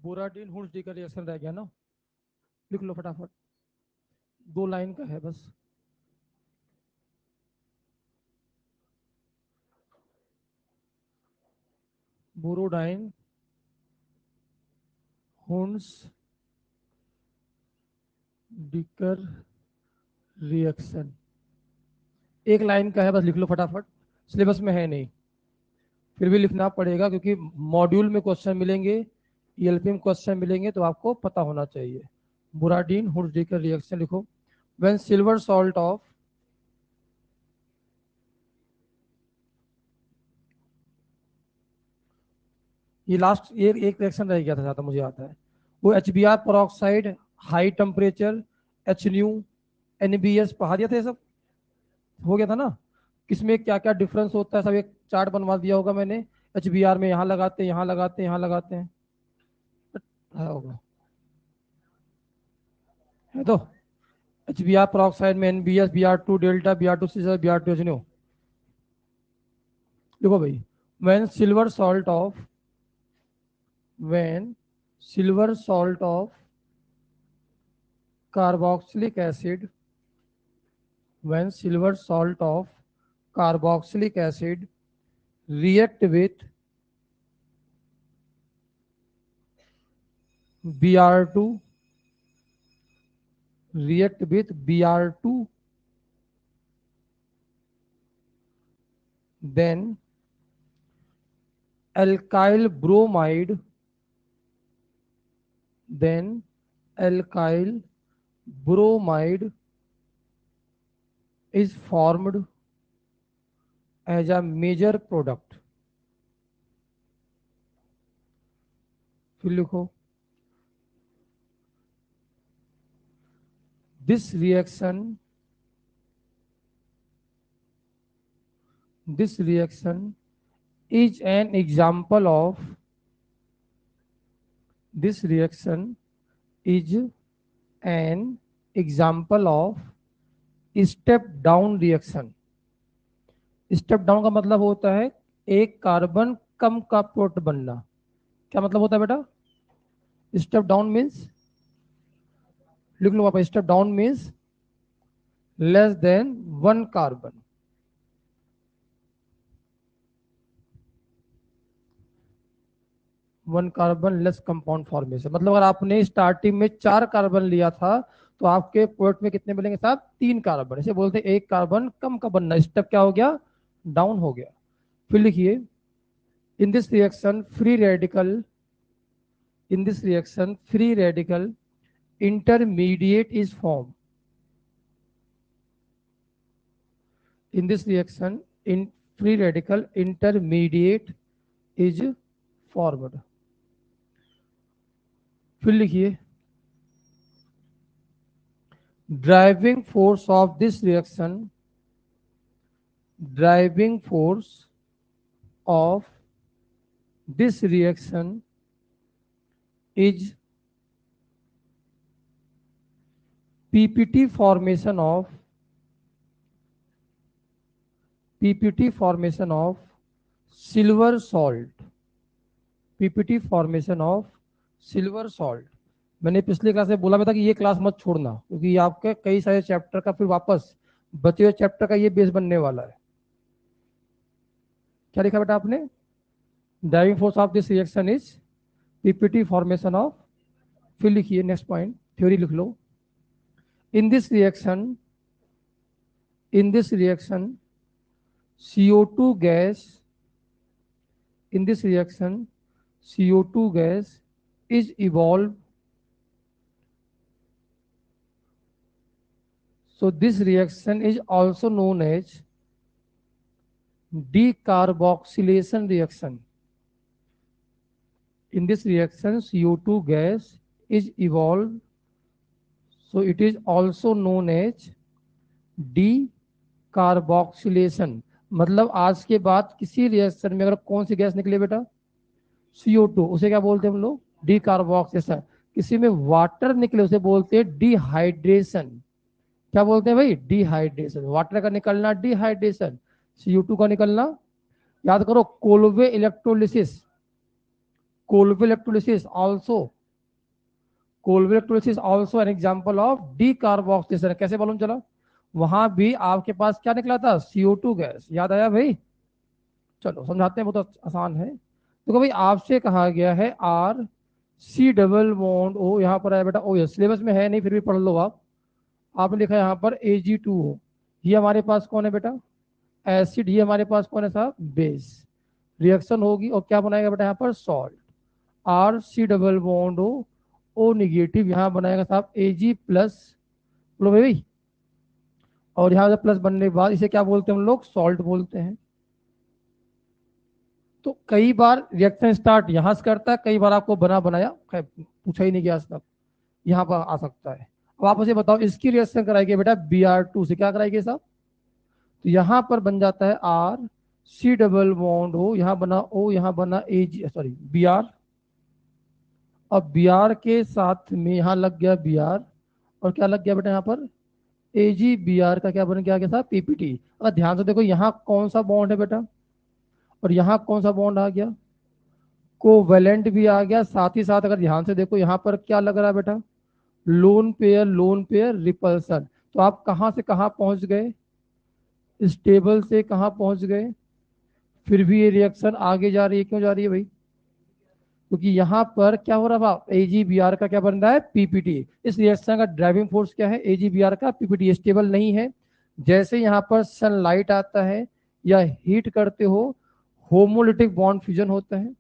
बोराडीन hoods D का reaction रह गया ना, लिख लो फटाफट, 2 लाइन का है बस। बोरोडाइन हुड्स डिकर रिएक्शन, 1 लाइन का है बस, लिख लो फटाफट, सिलेबस में है नहीं, फिर भी लिखना पड़ेगा क्योंकि मॉड्यूल में क्वेश्चन मिलेंगे, ईएलपी में क्वेश्चन मिलेंगे, तो आपको पता होना चाहिए। बुराडीन हुड्स डिकर रिएक्शन लिखो। व्हेन सिल्वर सॉल्ट ऑफ, ये लास्ट ये एक रिएक्शन रह गया था जहाँ तक मुझे आता है, वो HBr peroxide, high temperature, H new, NBS पढ़ा दिया था, ये सब हो गया था ना। किसमें क्या क्या डिफरेंस होता है सब एक चार्ट बनवा दिया होगा मैंने। HBr में यहाँ लगाते हैं, यहाँ लगाते हैं, यहाँ लगाते हैं, होगा है तो। HBr पेरोक्साइड में NBS, Br2 डेल्टा, Br2 सीजर, Br2 एच न्यू। देखो भाई, when silver salt of, when silver salt of carboxylic acid, when silver salt of carboxylic acid react with Br2, react with Br2, then alkyl bromide, then alkyl bromide is formed as a major product. फिर लिखो, this reaction is an example of, this reaction is an example of step down reaction. Step down का मतलब होता है एक carbon कम का product बनना। क्या मतलब होता है बेटा? स्टेप डाउन मीन्स, लिख लो आप, step down means less than 1 carbon. One carbon less compound formation, मतलब अगर आपने स्टार्टिंग में 4 कार्बन लिया था तो आपके प्रोडक्ट में कितने मिलेंगे साहब? 3 कार्बन। इसे बोलते हैं एक कार्बन कम का बनना। स्टेप क्या हो गया? डाउन हो गया। फिर लिखिए, इन this reaction free radical, in this reaction free radical intermediate is formed. In this reaction in free radical intermediate is formed. फिर लिखिए, driving force of this reaction, driving force of this reaction is PPT formation of, PPT formation of silver salt, PPT formation of silver salt। मैंने पिछले class में बोला था कि ये class मत छोड़ना क्योंकि ये आपके कई सारे चैप्टर का फिर वापस बचे हुए चैप्टर का ये बेस बनने वाला है। क्या लिखा बेटा आपने? Driving force of this reaction is PPT formation of, फिर लिखिए नेक्स्ट पॉइंट, थ्योरी लिख लो। In this reaction, in this reaction CO2 gas, in this reaction CO2 gas is evolved, so this reaction is also known as decarboxylation reaction। in this reaction CO2 gas is evolved, so it is also known as decarboxylation। मतलब आज के बाद किसी reaction में अगर कौन सी gas निकले बेटा? CO2, उसे क्या बोलते हैं हम लोग? डिकार्बोक्सिलेशन। किसी में वाटर निकले उसे बोलते हैं डिहाइड्रेशन। क्या बोलते हैं भाई? डिहाइड्रेशन। वाटर का निकलना डिहाइड्रेशन, CO2 का निकलना, याद करो, Colway electrolysis, Colway electrolysis also an example of decarboxylation. कैसे मालूम चला? वहां भी आपके पास क्या निकला था? CO2 gas. याद आया भाई? चलो समझाते हैं, बहुत आसान है। तो भाई आपसे कहा गया है R C double bond O, यहाँ पर है बेटा OH, सिलेबस में है नहीं फिर भी पढ़ लो आप। आपने लिखा है यहाँ पर Ag2O। ये हमारे पास कौन है बेटा? एसिड। ये हमारे पास कौन है साहब? बेस। रिएक्शन होगी और क्या बनाएगा बेटा यहाँ पर? Salt. R C double bond O negative, यहाँ बनाएगा साहब Ag+। बोलो भाई। और यहाँ से प्लस बनने के बाद इसे क्या बोलते हैं हम लोग? सॉल्ट बोलते हैं। तो कई बार रिएक्शन स्टार्ट यहां से करता है, कई बार आपको बना बनाया पूछा ही नहीं गया तब यहाँ पर आ सकता है। अब आप मुझे बताओ, इसकी रिएक्शन कराएगी बेटा Br2 से। क्या कराएगी साहब? तो यहां पर बन जाता है R C double bond O, यहाँ बना O, यहाँ बना Br। अब Br के साथ में यहाँ लग गया Br, और क्या लग गया बेटा यहाँ पर? AgBr का क्या बन गया आगे साहब? PPT। अगर ध्यान से देखो यहाँ कौन सा बॉन्ड है बेटा, और यहाँ कौन सा बॉन्ड आ गया? कोवेलेंट भी आ गया। साथ ही साथ अगर ध्यान से देखो यहाँ पर क्या लग रहा है बेटा? Lone pair repulsion. तो आप कहां से कहां पहुंच गए? स्टेबल से कहां पहुंच गए? फिर भी ये रिएक्शन आगे जा रही है। क्यों जा रही है भाई? क्योंकि यहाँ पर क्या हो रहा था? AgBr का क्या बन रहा है? PPT। इस रिएक्शन का ड्राइविंग फोर्स क्या है? AgBr का PPT। स्टेबल नहीं है। जैसे यहाँ पर सनलाइट आता है या हीट करते हो, होमोलिटिक बॉन्ड फ्यूजन होता है।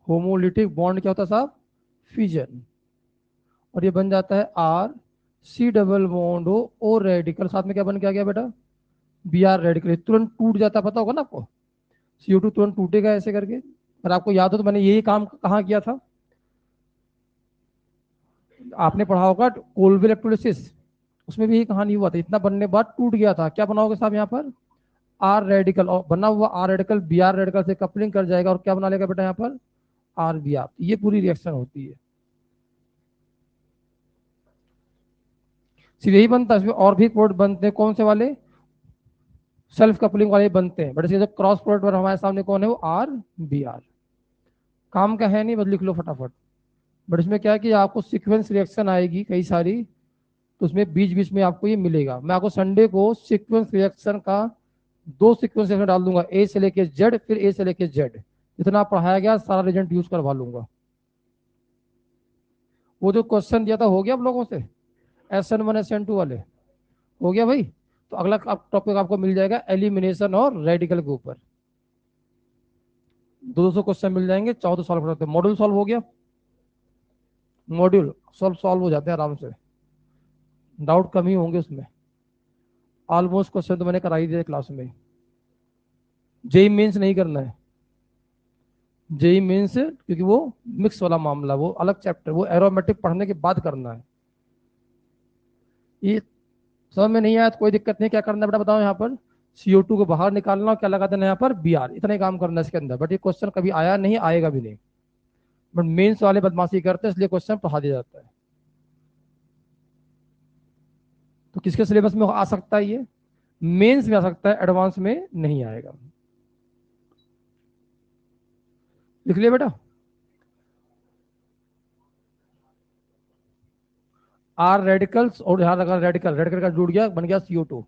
होमोलिटिक बॉन्ड क्या होता है साहब? फ्यूजन। और ये बन जाता है R C double bond O radical, साथ में क्या बन के आ गया बेटा? Br radical. तुरंत टूट जाता, पता होगा ना आपको? CO2 तुरंत टूटेगा ऐसे करके। अगर आपको याद हो तो मैंने यही काम कहाँ किया था? आपने पढ़ा होगा कोल्वे इलेक्ट्रोलिसिस, उसमें भी यही कहानी हुआ था। इतना बनने के बाद टूट गया था। क्या बनाओगे साहब यहाँ पर? R रेडिकल, और बना हुआ R रेडिकल Br रेडिकल से कपलिंग कर जाएगा, और क्या बना लेगा बेटा यहाँ पर? RBr। ये पूरी रिएक्शन होती है। सिर्फ यही बनता है, इसमें और भी प्रोडक्ट बनते हैं। कौन से वाले? सेल्फ कपलिंग वाले बनते हैं। बट इसके जो क्रॉस प्रोडक्ट पर हमारे सामने कौन है? वो RBr। काम का है नहीं, बस लिख लो फटाफट। बट इसमें क्या है कि आपको सीक्वेंस रिएक्शन आएगी कई सारी, तो उसमें बीच बीच में आपको ये मिलेगा। मैं आपको संडे को सीक्वेंस रिएक्शन का 2 सीक्वेंस रिएक्शन डाल दूंगा, A से लेके Z, फिर A से लेके Z। जितना पढ़ाया गया सारा रिजल्ट यूज करवा लूंगा। वो जो क्वेश्चन दिया था हो गया आप लोगों से? SN1 SN2 वाले हो गया भाई? तो अगला टॉपिक आपको मिल जाएगा एलिमिनेशन और रेडिकल के ऊपर। 200 क्वेश्चन मिल जाएंगे, 14 सॉल्व कर सकते हैं। मॉड्यूल सॉल्व हो गया? मॉड्यूल सॉल्व हो जाते हैं आराम से, डाउट कम ही होंगे उसमें। ऑलमोस्ट क्वेश्चन तो मैंने करा ही दिया क्लास में। जेई मेंस नहीं करना है। जेई मेंस क्योंकि वो मिक्स वाला मामला, वो अलग चैप्टर, वो एरोमेटिक पढ़ने के बाद करना है। ये समझ में नहीं आया तो कोई दिक्कत नहीं। क्या करना है बेटा बताओ? यहाँ पर CO2 को बाहर निकालना और क्या लगा देना यहाँ पर? Br। इतना ही काम करना है इसके अंदर। बट ये क्वेश्चन कभी आया नहीं, आएगा भी नहीं। बट मेंस वाले बदमाशी करते हैं, इसलिए क्वेश्चन पढ़ा दिया जाता है। तो किसके सिलेबस में आ सकता है? ये मेंस में आ सकता है, एडवांस में नहीं आएगा। लिख लिया बेटा? R रेडिकल्स, और यहां लगा रेडिकल, रेडिकल का जुड़ गया, बन गया CO2।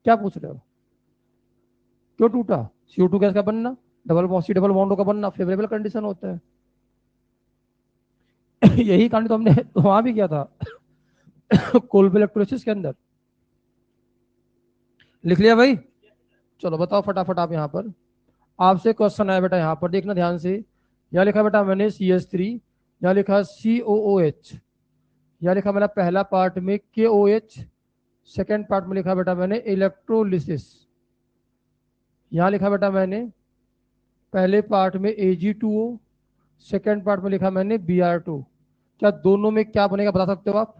क्या पूछ रहे हो? क्यों टूटा? CO2 गैस का बनना, C डबल बॉन्ड का बनना फेवरेबल कंडीशन होता है। यही कहानी तो हमने वहां भी किया था कोल्वे इलेक्ट्रोलिसिस के अंदर। लिख लिया भाई? चलो बताओ फटाफट आप। यहाँ पर आपसे क्वेश्चन आया बेटा, यहाँ पर देखना ध्यान से। यहाँ लिखा बेटा मैंने CH3, यहाँ लिखा COOH, यहाँ लिखा मैंने पहला पार्ट में KOH, सेकेंड पार्ट में लिखा बेटा मैंने इलेक्ट्रोलिसिस। यहाँ लिखा बेटा मैंने पहले पार्ट में Ag2O, सेकेंड पार्ट में लिखा मैंने Br2। क्या दोनों में क्या बनेगा बता सकते हो आप?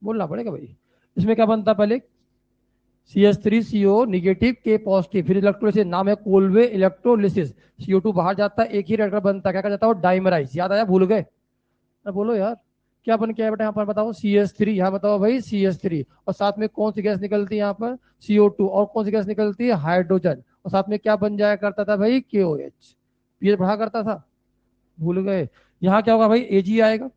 बोलना पड़ेगा भाई। इसमें क्या बनता है? पहले CH3CO निगेटिव, K पॉजिटिव, फिर इलेक्ट्रोलिसिस, नाम है कोल्वे इलेक्ट्रोलिसिस। CO2 बाहर जाता है, एक ही रिएक्टर बनता है, क्या जाता है? वो डाइमराइज। याद आया? भूल गए? बोलो यार, क्या बन के आया बेटा यहाँ पर बताओ? CH3। यहाँ बताओ भाई CH3, और साथ में कौन सी गैस निकलती है यहाँ पर? CO2। और कौन सी गैस निकलती है? हाइड्रोजन। और साथ में क्या बन जाया करता था भाई, KOH, पीएच बढ़ा करता था, भूल गए। यहाँ क्या होगा भाई, AG आएगा,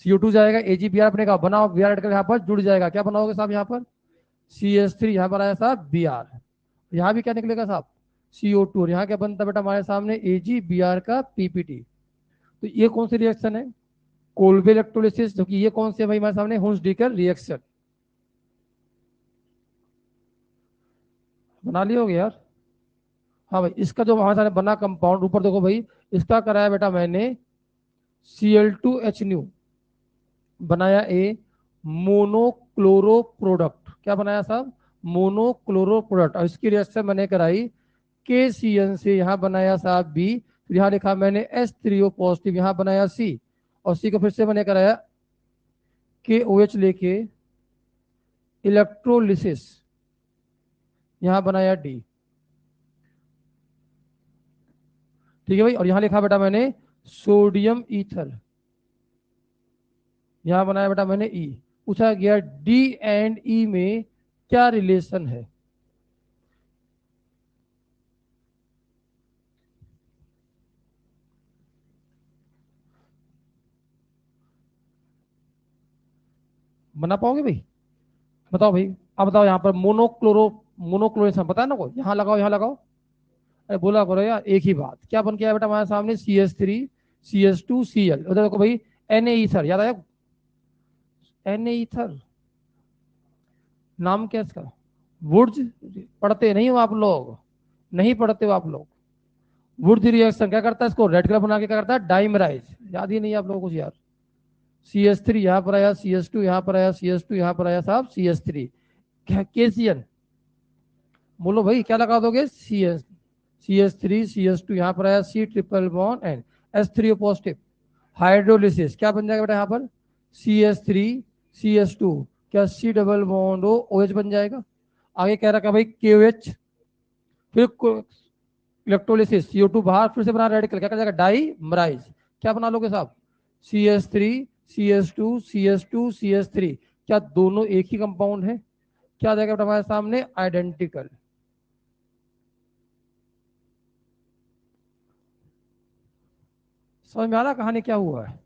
CO2 जाएगा, AgBr बनेगा, बनाओ Br रेडिकल यहाँ पर जुड़ जाएगा, क्या बनाओगे साहब यहाँ पर, CH3, यहाँ पर आया साहब Br, यहाँ भी क्या निकलेगा साहब, CO2, और यहाँ क्या बनता है बेटा हमारे सामने, AgBr का PPT। तो ये कौन सी रिएक्शन है, कोल्बे इलेक्ट्रोलिसिस, जो कि ये कौन सी है भाई हमारे सामने, हुंस-डीकर रिएक्शन। बना लियोगे यार। हाँ भाई, इसका जो हमारे सामने बना कंपाउंड, ऊपर देखो भाई, इसका कराया बेटा मैंने Cl2H न्यू, बनाया ए मोनोक्लोरो प्रोडक्ट, क्या बनाया साहब, मोनोक्लोरो प्रोडक्ट, और इसकी रिएक्शन मैंने कराई KCN से, यहाँ बनाया साहब बी, फिर यहाँ लिखा मैंने H3O पॉजिटिव, यहाँ बनाया सी, और सी को फिर से मैंने कराया KOH लेके इलेक्ट्रोलिसिस, यहाँ बनाया डी, ठीक है भाई। और यहाँ लिखा बेटा मैंने सोडियम ईथर, यहाँ बनाया बेटा मैंने ई। पूछा गया डी एंड ई में क्या रिलेशन है, बना पाओगे भाई, बताओ भाई। अब बताओ यहाँ पर मोनोक्लोरेशन पता है ना को, यहाँ लगाओ यहाँ लगाओ, अरे बोला करो यार, एक ही बात, क्या बन के आया बेटा हमारे सामने, CH3CH2Cl, उधर देखो भाई Na ईथर, याद आया, Na ईथर, नाम क्या इसका, वुड्स, पढ़ते नहीं हो आप लोग, नहीं पढ़ते हो आप लोग। वुड्स रिएक्शन क्या करता है, इसको रेड कलर बना के क्या करता है, डाइमराइज, याद ही नहीं है आप लोगों को यार। CH3 यहाँ पर आया, CH2 यहाँ पर आया, CH2 यहाँ पर आया साहब, CH3, KCN, बोलो भाई क्या लगा दोगे, CH3 CH2 यहाँ पर आया, C triple bond and H3O positive, hydrolysis क्या बन जाएगा बेटा यहाँ पर, CH3 CH2, क्या C डबल बॉन्ड OH बन जाएगा। आगे कह रखा भाई KOH, फिर इलेक्ट्रोलिसिस, CO2 बाहर, फिर से बना रेडिकल, क्या कर जाएगा, डाइमराइज, क्या बना लोगे साहब, CH3 CH2 CH2 CH3, क्या दोनों एक ही कंपाउंड है, क्या आ जाएगा बेटा हमारे सामने, आइडेंटिकल। समझ में आ रहा कहानी क्या हुआ है।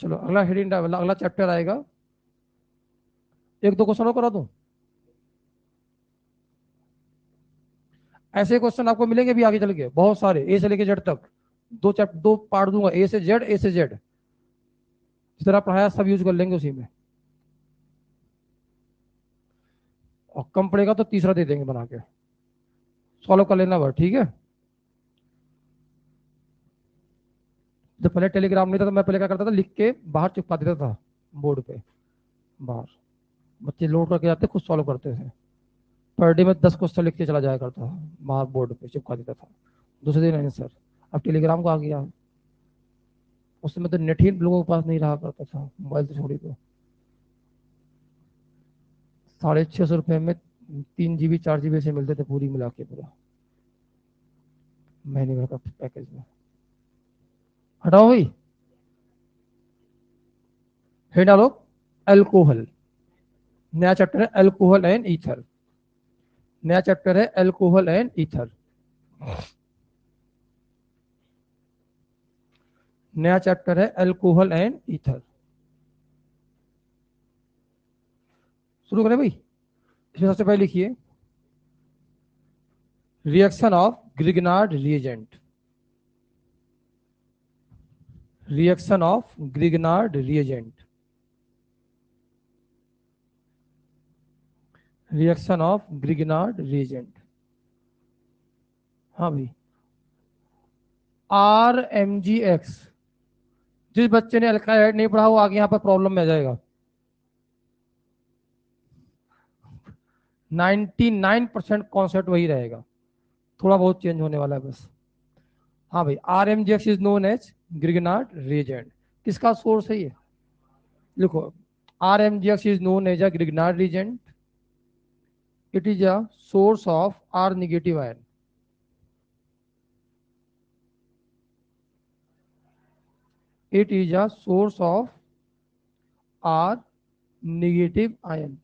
चलो अगला हेडिंग, अगला चैप्टर आएगा, एक दो क्वेश्चन और करा दूं, ऐसे क्वेश्चन आपको मिलेंगे भी आगे चल के बहुत सारे, ए से लेके जेड तक, दो पार्ट दूंगा, ए से जेड, ए से जेड, जिस तरह पढ़ाया सब यूज कर लेंगे उसी में, और कम पड़ेगा तो तीसरा दे देंगे बना के, सॉल्व कर लेना बस, ठीक है। जब पहले टेलीग्राम नहीं था तो मैं पहले क्या करता था, लिख के बाहर चिपका देता था बोर्ड पे बाहर, बच्चे लोड करके जाते खुद सॉल्व करते थे, पर डे में 10 क्वेश्चन लिख के चला जाया करता था, बाहर बोर्ड पे चिपका देता था, दूसरे दिन आंसर। अब टेलीग्राम को आ गया, उस समय तो नेट ही लोगों के पास नहीं रहा करता था, मोबाइल तो छोड़ी को, 650 रुपये में 3 GB 4 GB से मिलते थे पूरी मिला के, पूरा महीने भर का पैकेज में। हटाओ भाई, हे डालो, अल्कोहल, नया चैप्टर है अल्कोहल एंड ईथर, नया चैप्टर है अल्कोहल एंड ईथर, नया चैप्टर है अल्कोहल एंड ईथर। शुरू करें भाई, इसमें सबसे पहले लिखिए reaction of Grignard reagent, reaction of Grignard reagent, reaction of Grignard reagent. हाँ भाई, RMgX, जिस बच्चे ने अल्काइड नहीं पढ़ा वो आगे यहाँ पर प्रॉब्लम में आ जाएगा, 99% कॉन्सेप्ट वही रहेगा, थोड़ा बहुत चेंज होने वाला है बस। हाँ भाई, RMgX is known as Grignard reagent, किसका सोर्स है ये, लिखो, RMgX is known as a Grignard reagent, it is a source of R negative ion, it is a source of R negative ion,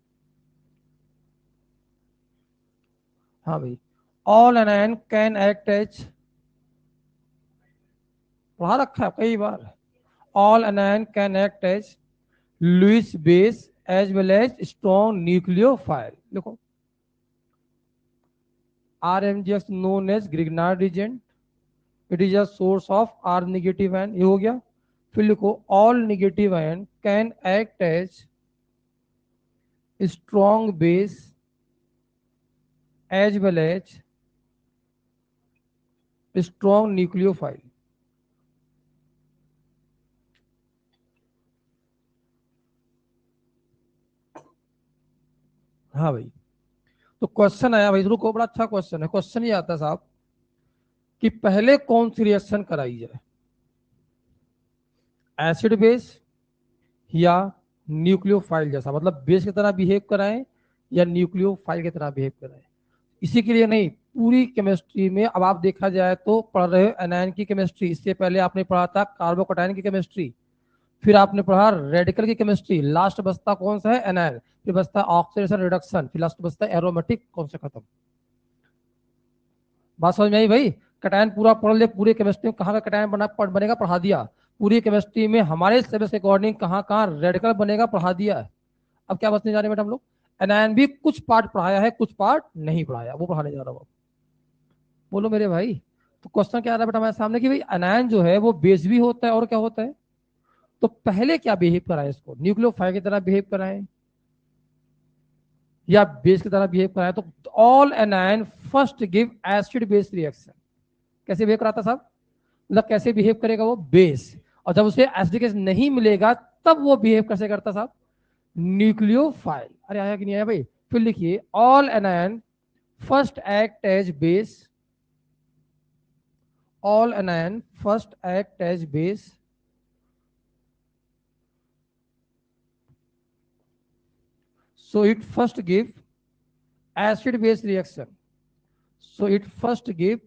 हाँ भाई, all anion can act as, पढ़ा रखा है कई बार, all anion can act as Lewis base as well as strong nucleophile. देखो RMGX known as Grignard reagent, it is a source of R negative ion, ये हो गया। फिर लिखो all negative ion can act as strong base as well as strong nucleophile। हाँ भाई, तो question आया भाई, रुको, बड़ा अच्छा क्वेश्चन है। क्वेश्चन ये आता है साहब कि पहले कौन सी रिएक्शन कराई जाए, एसिड बेस या न्यूक्लियोफाइल जैसा, मतलब बेस की तरह बिहेव कराएं या न्यूक्लियोफाइल की तरह बिहेव कराएं। इसी के लिए नहीं, पूरी केमिस्ट्री में अब आप देखा जाए तो पढ़ रहे हो एनायन की केमिस्ट्री, इससे पहले आपने पढ़ा था कार्बोकटायन की केमिस्ट्री, फिर आपने पढ़ा रेडिकल की केमिस्ट्री, लास्ट बचता कौन सा है, एनायन, फिर बचता ऑक्सीडेशन रिडक्शन, फिर लास्ट बचता एरोमेटिक, कौन सा खत्म। बात समझ में आई भाई? कटायन पूरा पढ़ ले, पूरे केमिस्ट्री में कहाँ का कटायन बनेगा पढ़ा दिया, पूरी केमिस्ट्री में हमारे सिलेबस के अकॉर्डिंग कहाँ कहाँ रेडिकल बनेगा पढ़ा दिया। अब क्या बचने जा रहे हैं बेटा हम लोग, एनायन भी कुछ पार्ट पढ़ाया है, कुछ पार्ट नहीं पढ़ाया, वो पढ़ाने जा रहा हूँ। बोलो मेरे भाई, तो क्वेश्चन क्या आ रहा है बेटा हमारे सामने कि भाई एनायन जो है वो बेस भी होता है और क्या होता है, तो पहले क्या बिहेव कराएं, इसको न्यूक्लियोफाइल की तरह बिहेव कराएं या बेस की तरह बिहेव कराएं। तो all anion first give acid base reaction. कैसे बिहेव कराता साहब, मतलब कैसे बिहेव करेगा वो, बेस, और जब उसे एसिडिक नहीं मिलेगा तब वो बिहेव कैसे करता साहब, न्यूक्लियोफाइल। अरे आया कि नहीं आया भाई? फिर लिखिए all anion first act as base, all anion first act as base, so it first give acid base reaction, so it first give,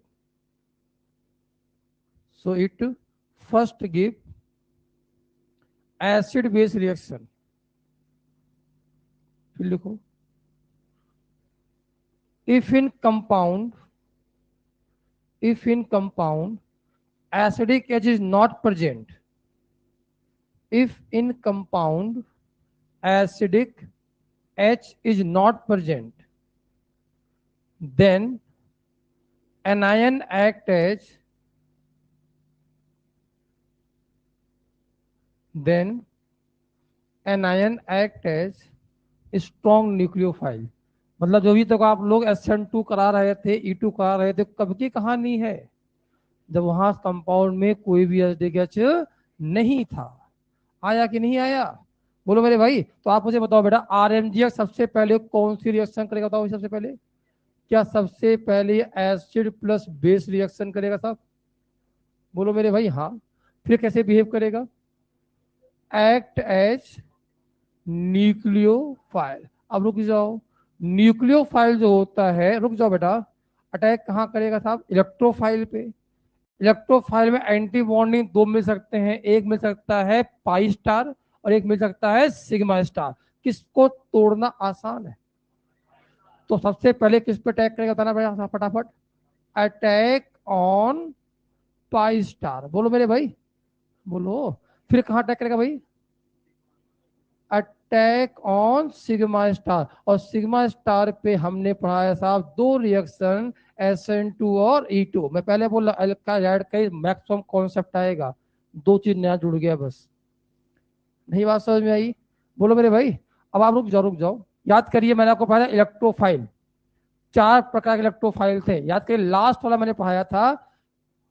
so it first give acid base reaction। फिर लिखो if in compound, if in compound acidic edge is not present, if in compound acidic H is not present, then anion act as, then anion act as strong nucleophile. मतलब जो भी तक आप लोग SN2 करा रहे थे, E2 करा रहे थे, कब की कहानी है, जब वहां कंपाउंड में कोई भी एसिडिक एच नहीं था। आया कि नहीं आया? बोलो मेरे भाई। तो आप मुझे बताओ बेटा, RMGX सबसे पहले कौन सी रिएक्शन करेगा, बताओ सबसे पहले, क्या सबसे पहले एसिड प्लस बेस रिएक्शन करेगा साहब? बोलो मेरे भाई हाँ। फिर कैसे बिहेव करेगा, एक्ट एज न्यूक्लियोफाइल। अब रुक जाओ, न्यूक्लियोफाइल जो होता है, रुक जाओ बेटा, अटैक कहाँ करेगा साहब, इलेक्ट्रोफाइल पे। इलेक्ट्रोफाइल में एंटी बॉन्डिंग दो मिल सकते हैं, एक मिल सकता है पाई स्टार और एक मिल सकता है सिग्मा स्टार। किसको तोड़ना आसान है, तो सबसे पहले किस पे अटैक करेगा बताना बेटा फटाफट, अटैक ऑन पाई स्टार। बोलो मेरे भाई, बोलो। फिर कहाँ अटैक करेगा भाई, अटैक ऑन सिग्मा स्टार, और सिग्मा स्टार पे हमने पढ़ाया साहब दो रिएक्शन, SN2 और E2। मैं पहले बोला अल्काइड का मैक्सिमम कॉन्सेप्ट आएगा, दो चीज नया जुड़ गया बस। नहीं बात समझ में आई? बोलो मेरे भाई। अब आप रुक जाओ, रुक जाओ, याद करिए, मैंने आपको पढ़ाया इलेक्ट्रोफाइल, चार प्रकार के इलेक्ट्रोफाइल थे, याद करिए। लास्ट वाला मैंने पढ़ाया था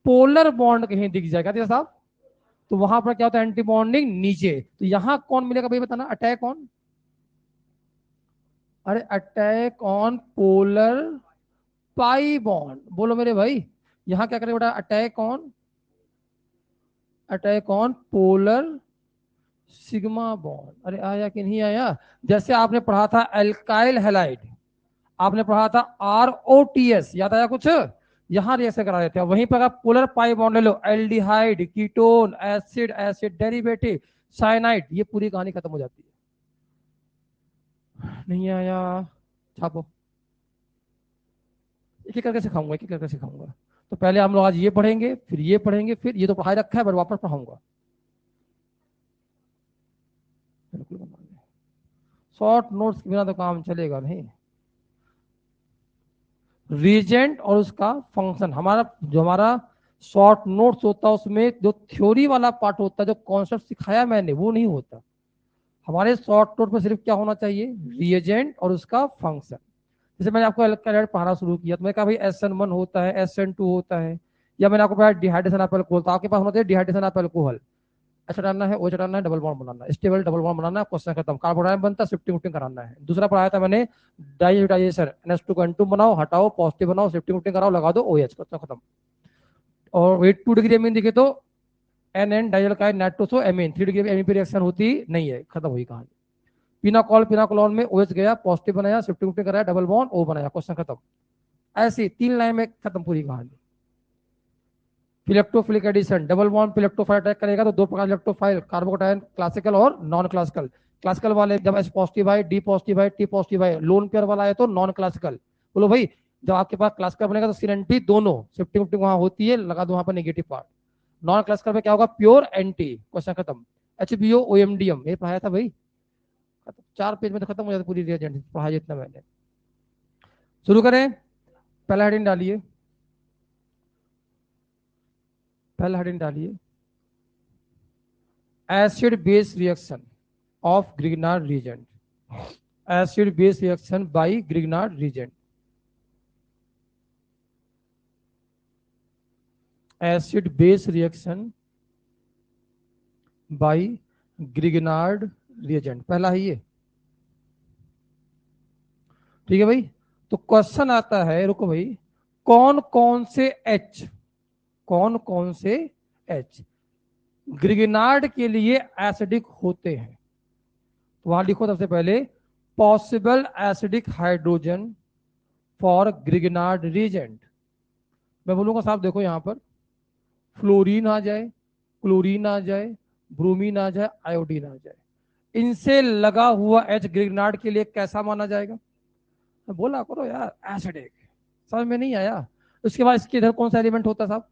पोलर बॉन्ड कहीं दिख जाएगा, क्या साहब, तो वहां पर क्या होता है, एंटी बॉन्डिंग नीचे, तो यहां कौन मिलेगा भाई बताना, अटैक ऑन, अरे attack on polar pi bond. बोलो मेरे भाई, यहां क्या करेगा बेटा, attack on, attack on polar sigma bond. अरे आया कि नहीं आया? जैसे आपने पढ़ा था एल्काइल हैलाइड, आपने पढ़ा था ROTS, याद आया कुछ? यहां रिएक्शन करा देते हैं, वहीं पर आप पोलर पाई बॉन्ड ले लो, aldehyde, ketone, acid, acid derivative, cyanide, ये पूरी कहानी खत्म हो जाती है। नहीं आया? छापो। एक एक करके सिखाऊंगा, एक एक करके सिखाऊंगा। तो पहले हम लोग आज ये पढ़ेंगे, फिर ये पढ़ेंगे, फिर ये तो पढ़ाई रखा है पर वापस पढ़ाऊंगा। बिल्कुल शॉर्ट नोट्स के बिना तो काम चलेगा नहीं। रीजेंट और उसका फंक्शन, हमारा शॉर्ट नोट्स होता है उसमें जो थ्योरी वाला पार्ट होता है, जो कॉन्सेप्ट सिखाया मैंने वो नहीं होता। हमारे शॉर्ट नोट में सिर्फ क्या होना चाहिए, रीएजेंट और उसका फंक्शन। जैसे मैंने आपको कैलकुलेट पढ़ाना शुरू किया तो मैंने कहा भाई SN1 होता है, SN2 होता है, या मैंने आपको पढ़ाया डिहाइड्रेशन ऑफ अल्कोहल, तो आपके पास होना चाहिए डिहाइड्रेशन ऑफ अल्कोहल, अच्छा डालना है, वो चढ़ाना है, डबल बॉन्ड बनाना है, स्टेबल डबल बॉन्ड बनाना है, क्वेश्चन खत्म, कार्बोनाइल बनता है, शिफ्टिंग शिफ्टिंग कराना है। दूसरा पढ़ाया था मैंने डाइजेशन, NH2 को N2 बनाओ, हटाओ, पॉजिटिव बनाओ, शिफ्टिंग शिफ्टिंग कराओ, लगा दो OH, क्वेश्चन खत्म। और 82 डिग्री एमीन दिखे तो NN डाइजल का नाइट्रोसो एमीन, 3 डिग्री एमीन पे रिएक्शन होती नहीं है, खत्म हुई कहानी। पिनाकोल में OH गया, पॉजिटिव बनाया, शिफ्टिंग शिफ्टिंग कराया, डबल बॉन्ड O बनाया, क्वेश्चन खत्म। ऐसी 3 लाइन में खत्म पूरी कहानी। इलेक्ट्रोफिलिक एडिशन, डबल बॉन्ड पे इलेक्ट्रोफाइल अटैक करेगा तो दो प्रकार इलेक्ट्रोफाइल, कार्बोकैटायन क्लासिकल और नॉन क्लासिकल। क्लासिकल वाले जब H पॉजिटिव आए, D पॉजिटिव आए, T पॉजिटिव आए, लोन पेयर वाला है तो नॉन क्लासिकल। बोलो भाई जब आपके पास क्लासिकल बनेगा तो CNT दोनों शिफ्टिंग शिफ्टिंग वहां होती है, लगा दो वहां पर नेगेटिव पार्ट। नॉन क्लासिकल में क्या होगा, प्योर एंटी, क्वेश्चन खत्म। HBO OMDM ये पढ़ाया था भाई, 4 पेज में तो खत्म हो जाता पूरी रिएजेंट, पढ़ाया जितना मैंने। शुरू करें, पहला हेडिंग डालिए, पहला हेडिंग डालिए, acid base reaction of Grignard reagent, acid base reaction by Grignard reagent, acid base reaction by Grignard reagent, पहला है ये, ठीक है भाई। तो क्वेश्चन आता है, रुको भाई, कौन कौन से H, कौन कौन से H ग्रिग्नार्ड के लिए एसिडिक होते हैं। तो वहां लिखो सबसे पहले possible acidic hydrogen for Grignard reagent. मैं बोलूंगा साहब देखो यहां पर फ्लोरीन आ जाए, क्लोरीन आ जाए, ब्रोमीन आ जाए, आयोडीन आ जाए, इनसे लगा हुआ H ग्रिग्नार्ड के लिए कैसा माना जाएगा। बोला करो यार एसिडिक, समझ में नहीं आया। उसके बाद इसके इधर कौन सा एलिमेंट होता है साहब,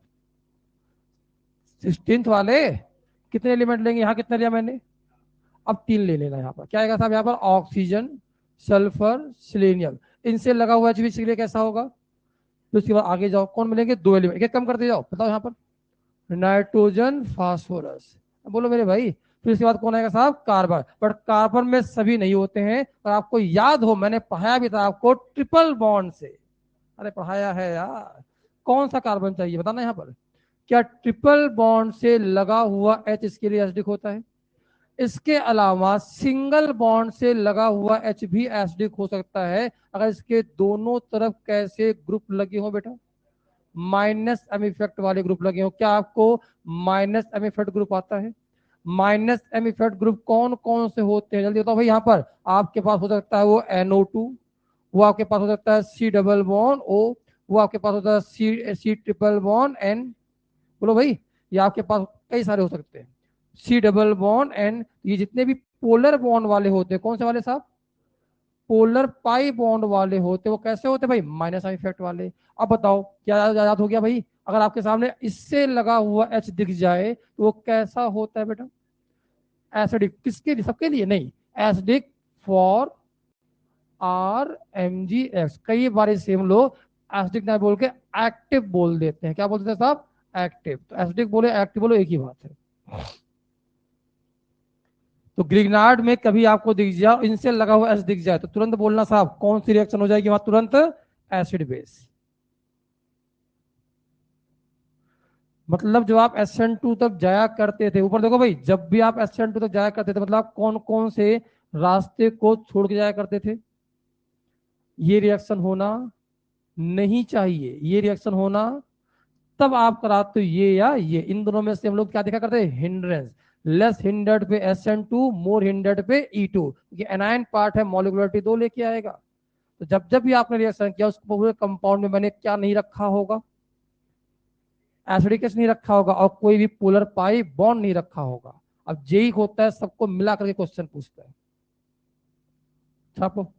16th वाले, कितने एलिमेंट लेंगे, यहाँ कितने लिया मैंने, अब 3 ले लेना। यहाँ पर क्या आएगा साहब, यहाँ पर ऑक्सीजन, सल्फर, सिलेनियम, इनसे लगा हुआ H के लिए कैसा होगा। तो उसके बाद आगे जाओ, कौन मिलेंगे, 2 एलिमेंट, एक कम करते जाओ, बताओ यहाँ पर नाइट्रोजन, फास्फोरस, बोलो मेरे भाई। फिर उसके बाद कौन आएगा साहब, कार्बन, बट कार्बन में सभी नहीं होते हैं, और आपको याद हो मैंने पढ़ाया भी था आपको ट्रिपल बॉन्ड से, अरे पढ़ाया है यार। कौन सा कार्बन चाहिए बताना यहाँ पर, क्या ट्रिपल बॉन्ड से लगा हुआ H इसके लिए एसिडिक होता है। इसके अलावा सिंगल बॉन्ड से लगा हुआ H भी एसिडिक हो सकता है, अगर इसके दोनों तरफ कैसे ग्रुप लगे हो बेटा, माइनस एम इफेक्ट वाले ग्रुप लगे हो। क्या आपको माइनस एम इफेक्ट ग्रुप आता है, माइनस एम इफेक्ट ग्रुप कौन कौन से होते हैं जल्दी बताओ भाई। यहाँ पर आपके पास हो सकता है वो NO2, वो आपके पास हो सकता है C डबल बॉन्ड O, वो आपके पास होता है C ट्रिपल बॉन्ड N, बोलो भाई, ये आपके पास कई सारे हो सकते हैं, C डबल बॉन्ड N। ये जितने भी पोलर बॉन्ड वाले होते हैं, कौन से वाले साहब, पोलर पाई बॉन्ड वाले होते, वो कैसे होते भाई, माइनस इफेक्ट वाले। अब बताओ क्या याद हो गया भाई, अगर आपके सामने इससे लगा हुआ H दिख जाए तो वो कैसा होता है बेटा, एसिडिक, किसके लिए, सबके लिए नहीं, एसिडिक फॉर RMGX। कई बार इसे हम लोग एसिडिक ना बोल के एक्टिव बोल देते हैं, क्या बोलते हैं साहब, एक्टिव। तो एसिडिक बोले एक्टिव बोलो एक ही बात है। तो ग्रिग्नार्ड में कभी आपको दिख जाए इनसे लगा हुआ एस दिख जाए तो तुरंत बोलना साहब कौन सी रिएक्शन हो जाएगी वहां, तुरंत एसिड बेस। मतलब जब आप SN2 तक जाया करते थे, ऊपर देखो भाई, जब भी आप SN2 तक जाया करते थे मतलब आप कौन कौन से रास्ते को छोड़ के जाया करते थे, ये रिएक्शन होना नहीं चाहिए, ये रिएक्शन होना, तब आप कराते हो ये या ये, इन दोनों में से हम लोग क्या देखा करते हैं, हिंड्रेंस। लेस हिंडर्ड पे SN2, मोर हिंडर्ड पे E2, ये एनायन पार्ट है, मॉलिक्युलरिटी 2 लेके आएगा। तो जब जब भी आपने रिएक्शन किया उस पूरे कंपाउंड में मैंने क्या नहीं रखा होगा, एसिडिक नहीं रखा होगा, और कोई भी पोलर पाई बॉन्ड नहीं रखा होगा। अब जेई होता है सबको मिला करके क्वेश्चन पूछता है छापो।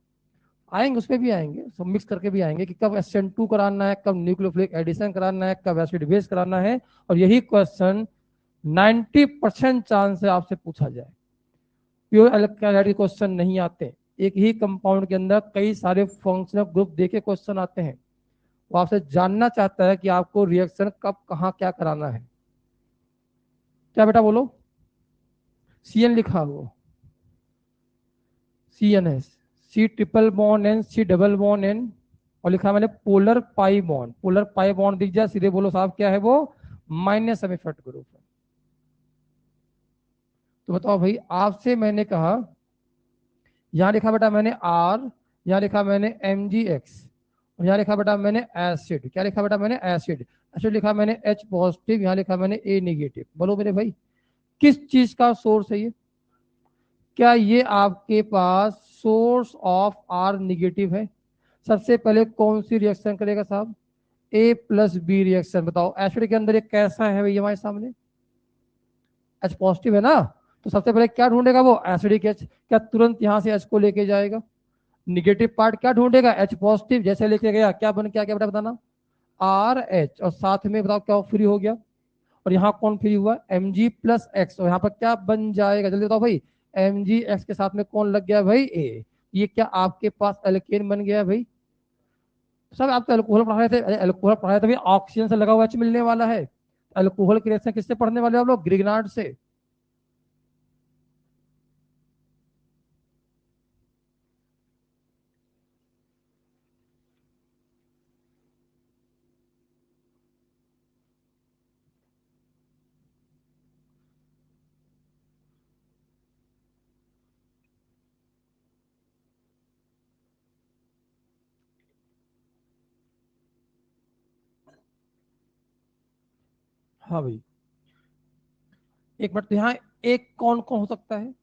आएंगे, उस पर भी आएंगे, सब मिक्स करके भी आएंगे कि कब SN2 कराना है, कब न्यूक्लियोफिलिक एडिशन कराना है, कब एसिड बेस कराना है। और यही क्वेश्चन 90% चांस से आपसे पूछा जाए। प्योर अल्काइलाइड के क्वेश्चन नहीं आते, एक ही कंपाउंड के अंदर कई सारे फंक्शनल ग्रुप देके क्वेश्चन आते हैं। वो आपसे जानना चाहता है कि आपको रिएक्शन कब कहाँ क्या कराना है। क्या बेटा बोलो? CN लिखा हो, CNS, C triple bond N, C double bond N, और लिखा मैंने polar pi bond. Polar pi bond दिख जाए सीधे बोलो साहब क्या है वो? माइनस एमिफेट ग्रुप है। तो बताओ भाई, आपसे मैंने कहा, यहाँ लिखा बेटा मैंने R, यहाँ लिखा मैंने MgX, और यहाँ लिखा बेटा मैंने एसिड। क्या लिखा बेटा मैंने? एसिड। एसिड लिखा मैंने H पॉजिटिव, यहाँ लिखा मैंने A नेगेटिव। बोलो मेरे भाई, किस चीज का सोर्स है ये? क्या ये आपके पास सोर्स ऑफ R निगेटिव है? सबसे पहले कौन सी रिएक्शन करेगा साहब? A+B reaction. बताओ एसिड के अंदर ये कैसा है भाई हमारे सामने? H पॉजिटिव है ना, तो सबसे पहले क्या ढूंढेगा वो? Acidic H। क्या तुरंत यहां से H को लेके जाएगा? निगेटिव पार्ट क्या ढूंढेगा? H positive. जैसे लेके गया क्या बन क्या? क्या बेटा बताना? RH, और साथ में बताओ क्या फ्री हो गया? और यहाँ कौन फ्री हुआ? Mg+X, और यहाँ पर क्या बन जाएगा? जल्दी बताओ भाई। Mgx के साथ में कौन लग गया भाई? A। ये क्या आपके पास एल्केन बन गया भाई? सब आप तो अल्कोहल पढ़ा रहे थे, अल्कोहल पढ़ा रहे थे भाई, ऑक्सीजन से लगा हुआ H मिलने वाला है। अल्कोहल की रिएक्शन किससे पढ़ने वाले हो आप लोग? ग्रिग्नार्ड से। हाँ भाई, एक मिनट, तो यहाँ एक कौन कौन हो सकता है?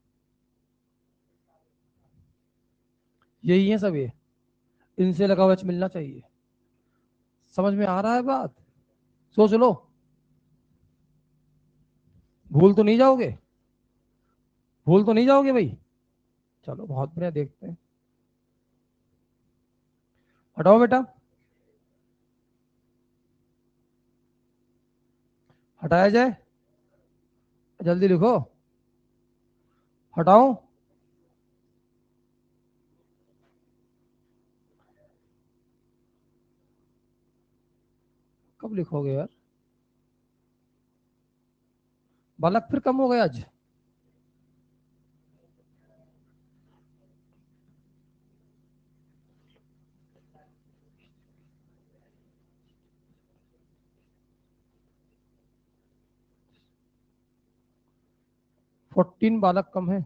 यही है सब ये, इनसे लगा हुआ H मिलना चाहिए। समझ में आ रहा है बात? सोच लो, भूल तो नहीं जाओगे? भूल तो नहीं जाओगे भाई? चलो बहुत बढ़िया, देखते हैं। हटाओ बेटा, हटाया जाए, जल्दी लिखो। हटाओ, कब लिखोगे यार? बालक फिर कम हो गया आज। फोर्टीन बालक कम है।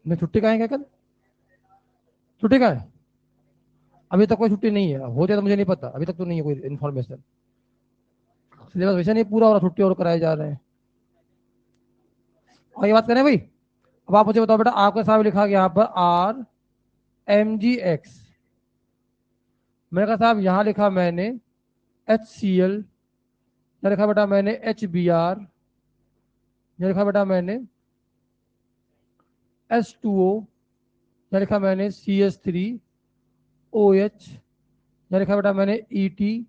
मैं छुट्टी का है क्या कल? छुट्टी का है? अभी तक कोई छुट्टी नहीं है, हो जाए तो मुझे नहीं पता, अभी तक तो नहीं है कोई इन्फॉर्मेशन। सिलेबस वैसे नहीं पूरा हो रहा, छुट्टी और कराए जा रहे हैं। आगे बात करें भाई। अब आप मुझे बताओ बेटा, आपके सामने लिखा गया यहाँ पर RMgX। मैंने कहा साहब यहाँ लिखा मैंने HCl, यहाँ लिखा बेटा मैंने HBr, यहाँ लिखा बेटा मैंने H2O, यहाँ लिखा मैंने CH3OH, यहाँ लिखा बेटा मैंने ETOH,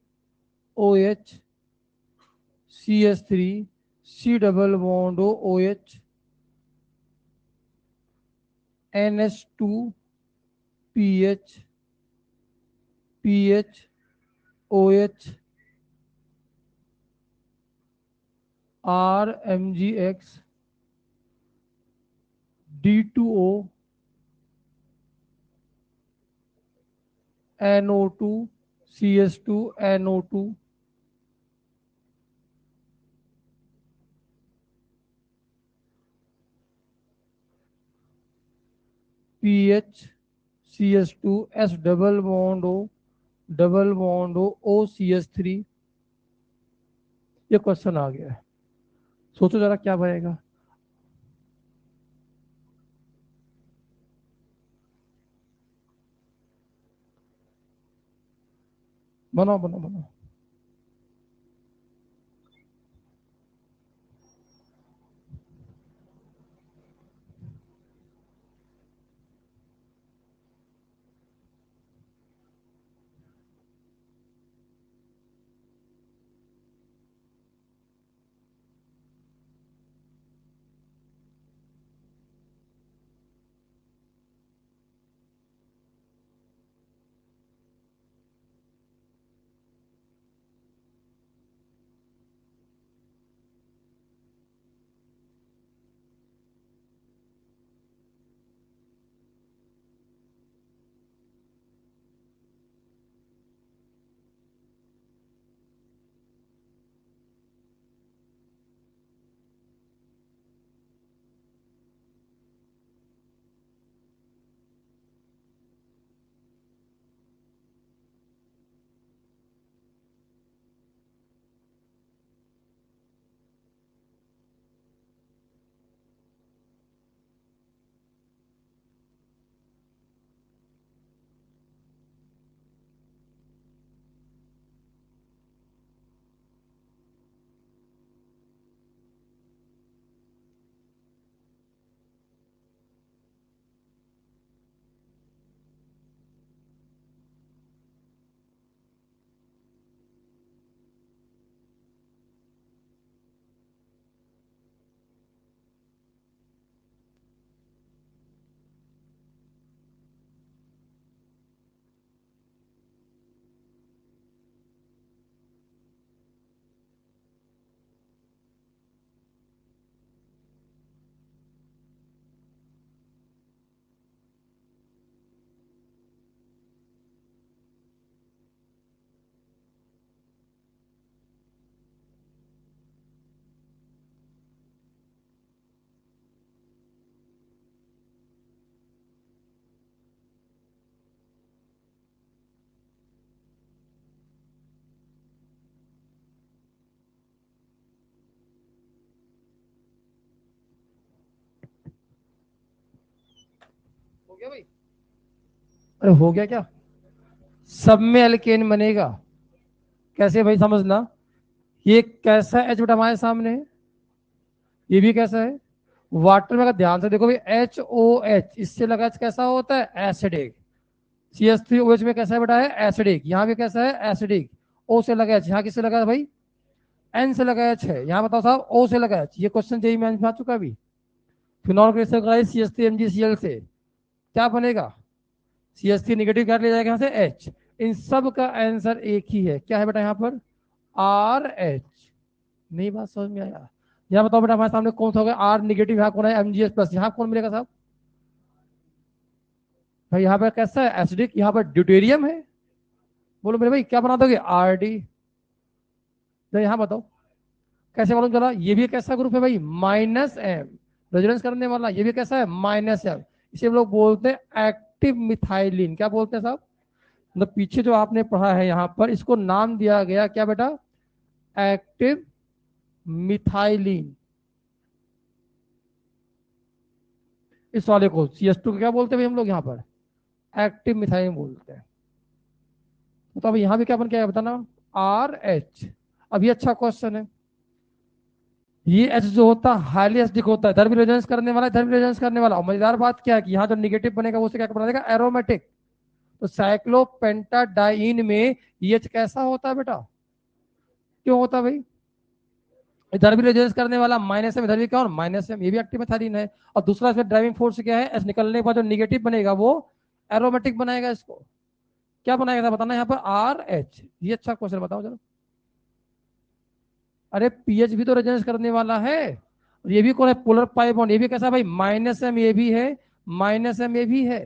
CH3, C double bond OH, NH2, PHOH, RMgX, D2O, NO2, CH2NO2, PH, CH2, S double bond O CH3। ये क्वेश्चन आ गया है, सोचो जरा क्या बनेगा। बनाओ बनाओ बनाओ। गया भाई? अरे हो गया क्या? सब में एल्केन बनेगा। कैसे भाई, समझना। ये कैसा एच बेटा हमारे सामने है, ये भी कैसा है। वाटर में अगर ध्यान से देखो भाई, एच ओ एच, इससे लगा एच कैसा होता है, acidic. C S three O H में कैसा है बेटा, है एसिडिक। यहाँ भी कैसा है, एसिडिक। ओ से लगा एच, यहाँ किससे लगा है भाई, एन से लगा एच है। यहाँ बताओ साहब, ओ से लगा एच। ये क्वेश्चन जेई में आ चुका अभी। फिनॉल क्रिस्टल का C S three M G C L से क्या बनेगा, सी एस थ्री निगेटिव क्या ले जाएगा यहाँ से, एच। इन सब का आंसर एक ही है, क्या है बेटा यहाँ पर, आर एच। नहीं बात समझ में आया? यहाँ बताओ बेटा, हमारे सामने कौन सा होगा, आर निगेटिव, यहाँ कौन है, एम जी एस प्लस। यहाँ कौन मिलेगा साहब, भाई यहाँ पर कैसा है, एसिडिक। यहाँ पर ड्यूटेरियम है। बोलो मेरे भाई क्या बना दोगे, आर डी। यहाँ बताओ कैसे मालूम चला, ये भी कैसा ग्रुप है भाई, माइनस एम। रेजोनेंस करने वाला ये भी कैसा है, माइनस एम। इसे हम लोग बोलते हैं एक्टिव मिथाइलिन। क्या बोलते हैं साहब, मतलब पीछे जो आपने पढ़ा है यहाँ पर, इसको नाम दिया गया क्या बेटा, एक्टिव मिथाइलिन। इस वाले को सी एस टू क्या बोलते हैं भाई हम लोग यहाँ पर, एक्टिव मिथाइलिन बोलते हैं। तो अब यहाँ भी क्या बन गया बताना, आर एच। अब ये अच्छा क्वेश्चन है। ये एच जो होता है हाईली एसिडिक होता है, इधर भी रेजोनेंस करने वाला, इधर भी रेजोनेंस करने वाला। और मजेदार बात क्या है कि यहाँ जो निगेटिव बनेगा वो क्या बना देगा, एरोमेटिक। तो साइक्लोपेंटाडाइन में ये एच कैसा होता है बेटा, क्यों होता है भाई, इधर भी रेजोनेंस करने वाला माइनस एम, इधर भी क्या हो माइनस एम, ये भी एक्टिव मेथालीन है। और दूसरा इसमें ड्राइविंग फोर्स क्या है, एच निकलने के बाद जो निगेटिव बनेगा वो एरोमेटिक बनाएगा इसको। क्या बनाएगा था बताना यहाँ पर, आर एच। ये अच्छा क्वेश्चन बताओ जरा। अरे पीएच भी तो रेजोनेंस करने वाला है। ये भी कौन है, पोलर पाई बॉन्ड। ये भी कैसा भाई, माइनस एम ये भी है, माइनस एम ये भी है।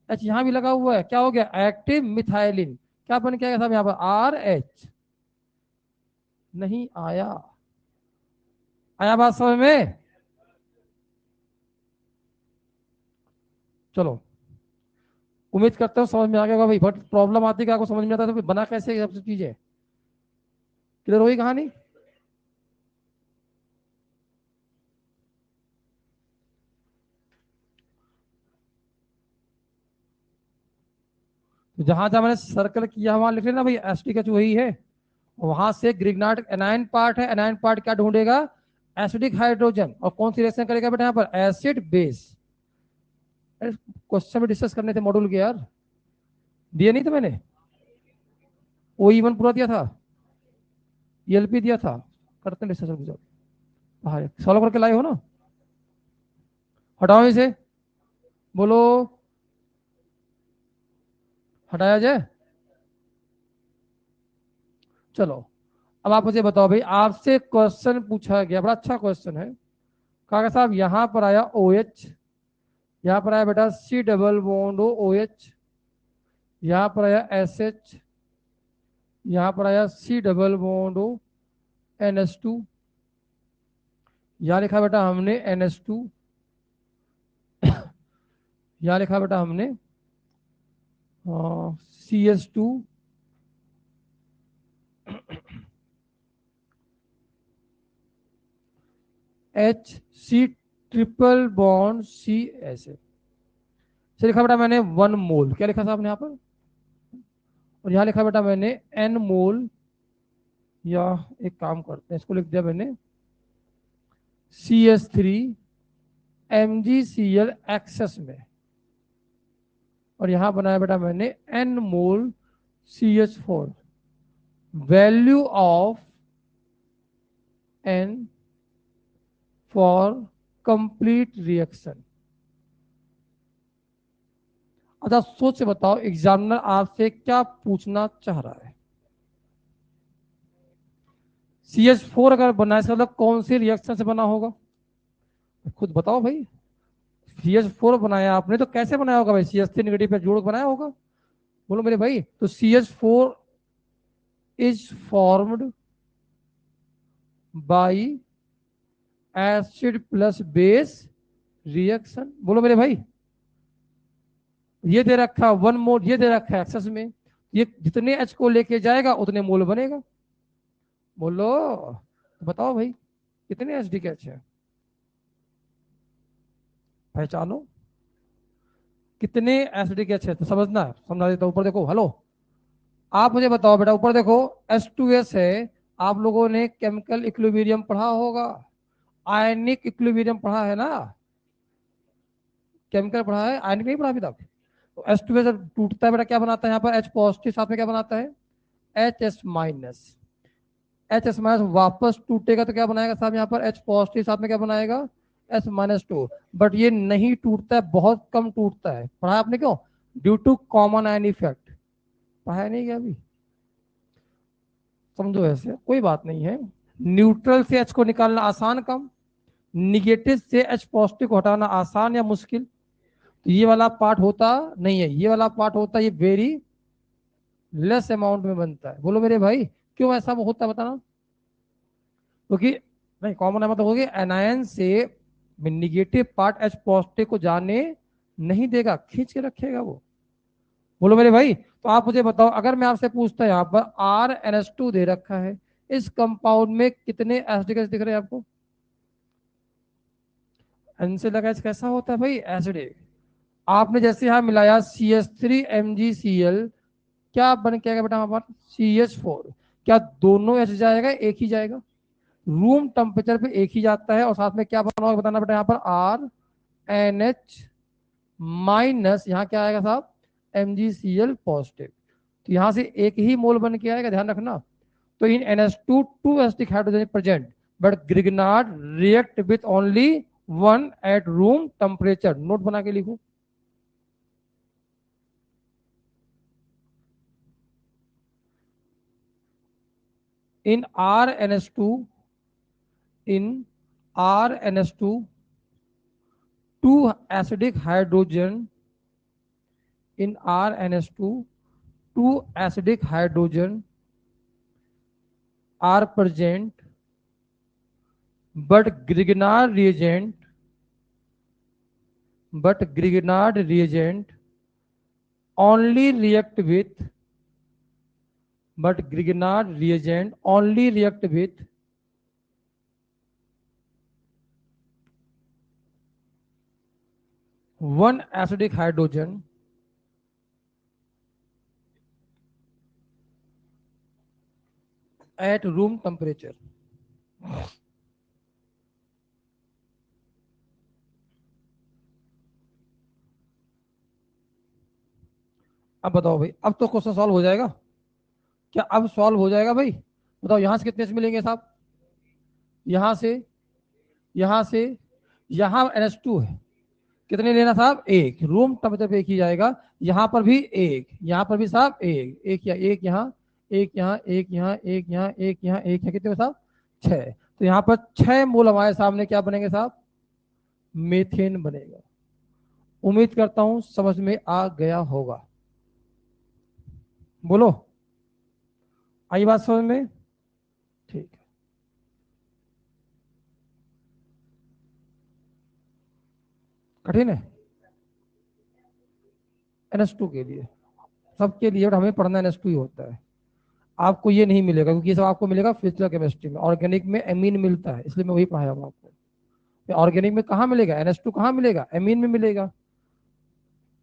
एच यहाँ भी लगा हुआ है, क्या हो गया, एक्टिव मिथाइलिन। क्या बन के आएगा साहब यहाँ पर, आर एच। नहीं आया, आया बात समझ में? चलो, उम्मीद करता हूँ समझ में आ गया होगा भाई। बट प्रॉब्लम आती है कि आपको समझ में आता है तो बना कैसे सब चीजें, क्लियर हुई कहानी? तो जहां जहां मैंने सर्कल किया वहां लिख लेना भाई, एसिटिक एच वही है। वहां से ग्रिग्नार्ड एनाइन पार्ट है, एनाइन पार्ट क्या ढूंढेगा, एसिडिक हाइड्रोजन। और कौन सी रिएक्शन करेगा बेटा यहाँ पर, एसिड बेस। क्वेश्चन भी डिस्कस करने थे मॉड्यूल के यार, दिए नहीं थे मैंने, ओ वन पूरा दिया था, ईएलपी दिया था। करते हैं डिस्कशन, हाँ सॉल्व करके लाए हो ना, हटाओ इसे, बोलो हटाया जाए। चलो, अब आप मुझे बताओ भाई, आपसे क्वेश्चन पूछा गया, बड़ा अच्छा क्वेश्चन है। कहा साहब यहाँ पर आया ओ एच, यहाँ पर आया बेटा C double bond O H, यहाँ पर आया एस एच, यहाँ पर आया C double bond O N S two, यहाँ लिखा बेटा हमने एन एस टू, यहाँ लिखा बेटा हमने C S two, H C triple bond C S H. लिखा बेटा मैंने 1 मोल, क्या लिखा था आपने यहाँ पर, और यहाँ लिखा बेटा मैंने एन मोल, या एक काम करते हैं इसको लिख दिया मैंने C S three M G C L excess में, और यहां बनाया बेटा मैंने N mole C H four. Value of N for complete reaction. अच्छा सोच से बताओ एग्जामिनर आपसे क्या पूछना चाह रहा है। सी एच फोर अगर बना है इसका मतलब कौन सी रिएक्शन से बना होगा, खुद बताओ भाई। सी एच फोर बनाया आपने तो कैसे बनाया होगा भाई, सी एच थ्री नेगेटिव पे जोड़ बनाया होगा। बोलो मेरे भाई, तो C H four is formed by acid plus base reaction. बोलो मेरे भाई, ये दे रखा 1 मोल, ये दे रखा है एक्सेस में, ये जितने एच को लेके जाएगा उतने मोल बनेगा। बोलो बताओ भाई, कितने एच डी के एच है, पहचानो। कितने एसिडिक एच है, तो समझना है, समझा देता हूं। ऊपर देखो, हेलो, आप मुझे बताओ बेटा, ऊपर देखो H2S है। आप लोगों ने केमिकल इक्विलिब्रियम पढ़ा होगा, आयनिक इक्विलिब्रियम पढ़ा है ना, केमिकल पढ़ा है, आयनिक नहीं पढ़ा अभी तक। तो H2S जब टूटता है बेटा क्या बनाता है, यहाँ पर H पॉजिटिव साथ में क्या बनाता है, HS माइनस। HS माइनस वापस टूटेगा तो क्या बनाएगा साहब, यहाँ पर H पॉजिटिव साथ में क्या बनाएगा, S-2। बट ये नहीं टूटता है, बहुत कम टूटता है। पढ़ा आपने क्यों, due to common ion effect. पढ़ा नहीं क्या अभी, समझो ऐसे, कोई बात नहीं है। न्यूट्रल से H को निकालना आसान कम, निगेटिव से H पॉजिटिव को हटाना आसान या मुश्किल। तो ये वाला पार्ट होता नहीं है, ये वाला पार्ट होता है, ये वेरी लेस अमाउंट में बनता है। बोलो मेरे भाई, क्यों ऐसा होता है बताना। क्योंकि नहीं, कॉमन मतलब होगी एनायन से निगेटिव पार्ट H पॉजिटिव को जाने नहीं देगा, खींच के रखेगा वो। बोलो मेरे भाई, तो आप मुझे बताओ, अगर मैं आपसे पूछता यहाँ पर RNH2 दे रखा है, इस कंपाउंड में कितने एसिडिक एसिड दिख रहे हैं आपको। इनसे लगा कैसा होता है भाई, एसिडिक। आपने जैसे यहां मिलाया CH3MgCl, क्या बन के आएगा बेटा हमारा, CH4। क्या दोनों H जाएगा, एक ही जाएगा, रूम टेम्परेचर पे एक ही जाता है। और साथ में क्या बना होगा बताना बेटा, यहाँ पर RNH माइनस, यहाँ क्या आएगा साहब, MgCl पॉजिटिव। तो यहां से एक ही मोल बन के आएगा, ध्यान रखना। तो इन NH2 two acidic hydrogen present, but Grignard react with only one at room temperature. Note बना के लिखो। in RNH2 in RNH2 two acidic hydrogen in RNH2 two acidic hydrogen are present, but Grignard reagent only react with one acidic hydrogen at room temperature. अब बताओ भाई, अब तो question solve हो जाएगा क्या, अब सॉल्व हो जाएगा भाई। बताओ यहां से कितने से मिलेंगे साहब, यहां से, यहां से, यहां NH2 है, कितने लेना साहब, एक, रूम टेम्परेचर पे एक ही जाएगा। यहां पर भी एक, यहां पर भी साहब एक, एक या एक यहाँ, एक यहाँ, एक यहाँ, एक यहाँ, एक यहाँ, एक यहाँ, कितने साहब, छह। तो यहाँ पर 6 मोल हमारे सामने क्या बनेंगे साहब, मीथेन बनेगा। उम्मीद करता हूं समझ में आ गया होगा। बोलो, आई बात समझ में, ठीक है। कठिन है NH2 के लिए, सबके लिए, और हमें पढ़ना NH2 ही होता है। आपको ये नहीं मिलेगा, क्योंकि ये सब आपको मिलेगा फिजिकल केमिस्ट्री में। ऑर्गेनिक में एमीन मिलता है, इसलिए मैं वही पढ़ाया हूँ आपको। ऑर्गेनिक में कहाँ मिलेगा, NH2 कहाँ मिलेगा, एमीन में मिलेगा।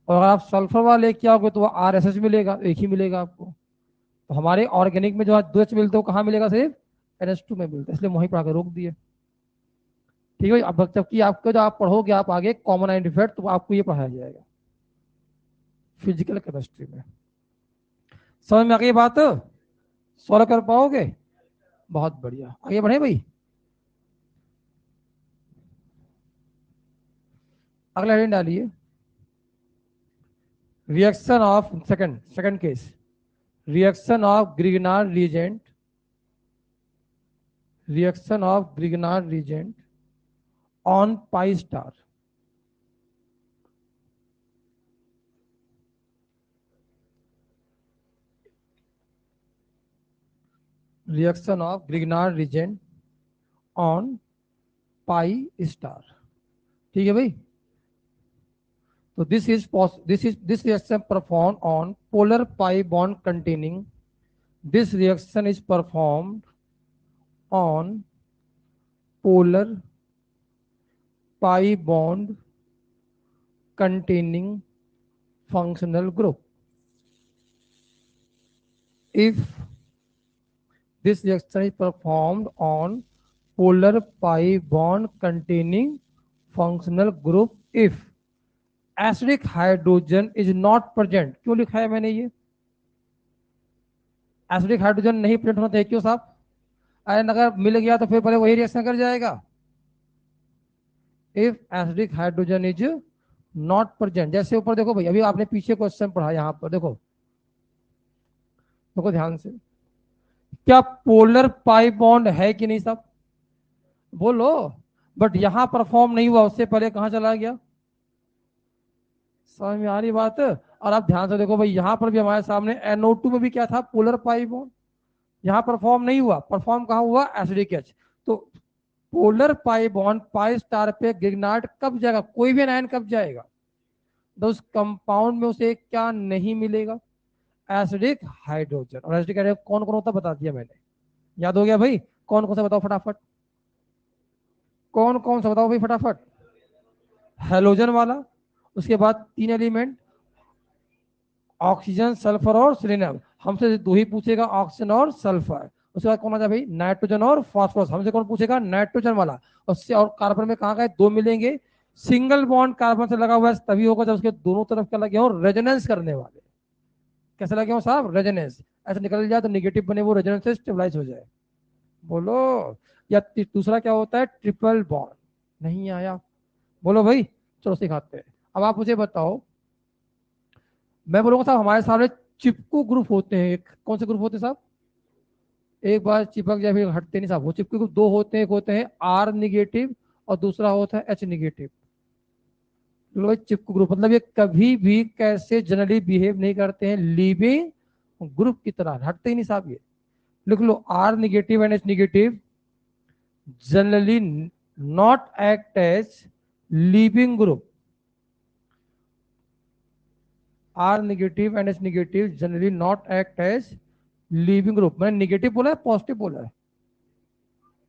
और अगर आप सल्फर वाला लेके आओगे तो वो RSH मिलेगा, एक ही मिलेगा आपको। तो हमारे ऑर्गेनिक में जो दो H मिलते हैं वो कहाँ मिलेगा, सिर्फ NH2 में मिलता है, इसलिए वहीं पढ़ा के रोक दिए। ठीक है, अब जबकि आपको जो आप पढ़ोगे आप आगे कॉमन आइडेंटिफायर डिफेक्ट, तो आपको ये पढ़ाया जाएगा फिजिकल केमिस्ट्री में। समझ में आ गई बात, सॉल्व कर पाओगे, बहुत बढ़िया। आगे बढ़े भाई, अगला हेडिंग डालिए, reaction of, second case, reaction of Grignard reagent on pi star. Reaction of Grignard reagent on pi star. ठीक है भाई। तो this reaction performed on polar pi bond containing, this reaction is performed on polar pi bond containing functional group. If this reaction is performed on polar pi bond containing functional group if acidic hydrogen is not present. क्यों लिखा है मैंने ये? Acidic hydrogen नहीं present होना चाहिए. क्यों साहब? आयन अगर मिल गया तो फिर पहले वही रिएक्शन कर जाएगा. If acidic hydrogen is not present, जैसे ऊपर देखो भाई, अभी आपने पीछे क्वेश्चन पढ़ा, यहां पर देखो, देखो ध्यान से, क्या पोलर पाई बॉन्ड है कि नहीं साहब? बोलो. बट यहां परफॉर्म नहीं हुआ, उससे पहले कहां चला गया? समझ में आ रही बात? और आप ध्यान से देखो भाई, यहां पर भी हमारे सामने NO2 में भी क्या था? Polar pi bond. यहां परफॉर्म नहीं हुआ. परफॉर्म कहां हुआ? Acidic H. तो polar pi bond pi star पे गिरनाट कब जाएगा? कोई भी आयन कब जाएगा? तो उस कंपाउंड में उसे क्या नहीं मिलेगा? Acidic hydrogen. और एसिडिक हाइड्रोजन कौन कौन होता बता दिया मैंने. याद हो गया भाई? कौन कौन सा बताओ फटाफट. कौन कौन सा बताओ भाई फटाफट. हेलोजन वाला. उसके बाद 3 एलिमेंट, ऑक्सीजन, सल्फर और सेलेनियम. हमसे दो ही पूछेगा, ऑक्सीजन और सल्फर. उसके बाद कौन आ जाए भाई? नाइट्रोजन और फास्फोरस. हमसे कौन पूछेगा? नाइट्रोजन वाला. और कार्बन में कहाँ गए? 2 मिलेंगे. सिंगल बॉन्ड कार्बन से लगा हुआ है तभी होगा जब उसके दोनों तरफ क्या लगे हो? रेजोनेंस करने वाले. कैसे लगे हो साहब? रेजोनेंस. ऐसे निकल जाए तो निगेटिव बने, वो रेजोनेंस से स्टेबलाइज हो जाए. बोलो. या दूसरा क्या होता है? Triple bond. नहीं आया? बोलो भाई. चलो सिखाते हैं. अब आप मुझे बताओ, मैं बोलूंगा साहब हमारे सामने चिपकू ग्रुप होते हैं. कौन से ग्रुप होते हैं साहब? एक बार चिपक जाए फिर हटते नहीं साहब. वो चिपकू ग्रुप 2 होते हैं. एक होते हैं R नेगेटिव और दूसरा होता है H नेगेटिव. चिपकू ग्रुप मतलब ये कभी भी कैसे जनरली बिहेव नहीं करते हैं, लिविंग ग्रुप की तरह. हटते ही नहीं साहब. ये लिख लो, R negative and H negative generally not act as living group. R negative and H negative generally not act as living group. मैंने नेगेटिव बोला है पॉजिटिव बोला है?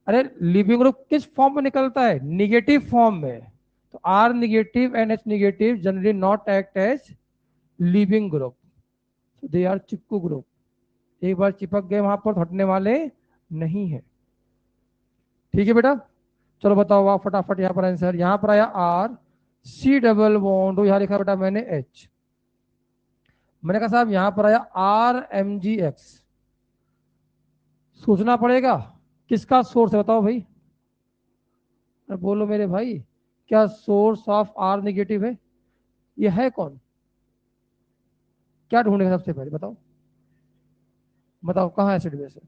अरे लिविंग ग्रुप किस फॉर्म में निकलता है? नेगेटिव फॉर्म में. तो R negative and H negative generally not act as living group. They are चिपकू ग्रुप. एक बार चिपक गए वहां पर हटने वाले नहीं है. ठीक है बेटा. चलो बताओ आप फटाफट. यहाँ पर आंसर, यहाँ पर आया R, C डबल बॉन्ड, यहाँ लिखा बेटा मैंने H. मैंने कहा साहब यहाँ पर आया RMgX. सोचना पड़ेगा किसका सोर्स है, बताओ भाई. बोलो मेरे भाई, क्या सोर्स ऑफ R नेगेटिव है? ये है कौन? क्या ढूंढेगा सबसे पहले? बताओ बताओ कहाँ एसिड बेस है?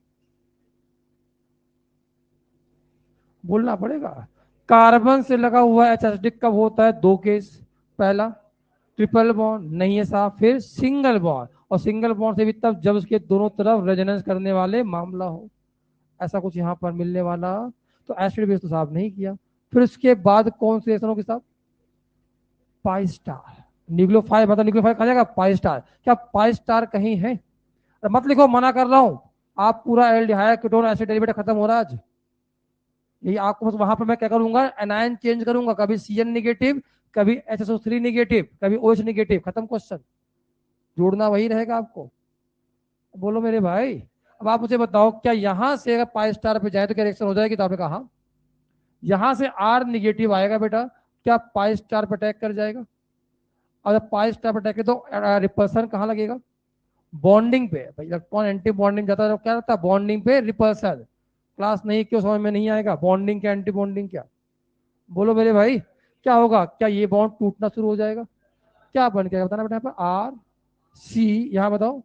बोलना पड़ेगा. कार्बन से लगा हुआ एच एसिडिक कब होता है? 2 केस. पहला ट्रिपल बॉन्ड नहीं है साहब. फिर सिंगल बॉन्ड. और सिंगल बॉन्ड से भी तब जब उसके दोनों तरफ रेजोनेंस करने वाले मामला हो. ऐसा कुछ यहाँ पर मिलने वाला तो एसिड बेस तो साहब नहीं किया. फिर उसके बाद कौन से रिएक्शन होगी साहब? Pi star. न्यूक्लियोफाइल मतलब न्यूक्लियोफाइल कहा जाएगा पाई स्टार. क्या पाई स्टार कहीं है? मत लिखो, मना कर रहा हूं. आप पूरा एल्डिहाइड कीटोन एसिड डेरिवेटिव खत्म हो रहा है आज. यही आपको बस वहां पर मैं क्या करूंगा? एनायन चेंज करूंगा. कभी CN नेगेटिव, कभी HSO3 नेगेटिव, कभी OH नेगेटिव. खत्म क्वेश्चन. जोड़ना वही रहेगा आपको. बोलो मेरे भाई. अब आप मुझे बताओ, क्या यहां से अगर पाई स्टार पे जाए तो क्या रिएक्शन हो जाएगी? तो आपने कहा यहां से R नेगेटिव आएगा बेटा, क्या पाई स्टार पर अटैक कर जाएगा? और जब पाई स्टार पर अटैक तो रिपल्सन कहाँ लगेगा? बॉन्डिंग पे. भाई इलेक्ट्रॉन एंटी बॉन्डिंग जाता है, क्या रहता है? बॉन्डिंग पे रिपल्सन. क्लास नहीं क्यों समझ में नहीं आएगा? बॉन्डिंग क्या एंटी बॉन्डिंग क्या? बोलो मेरे भाई. क्या होगा? क्या ये बॉन्ड टूटना शुरू हो जाएगा? क्या बन के बताना बेटा. यहाँ पर RC, यहाँ बताओ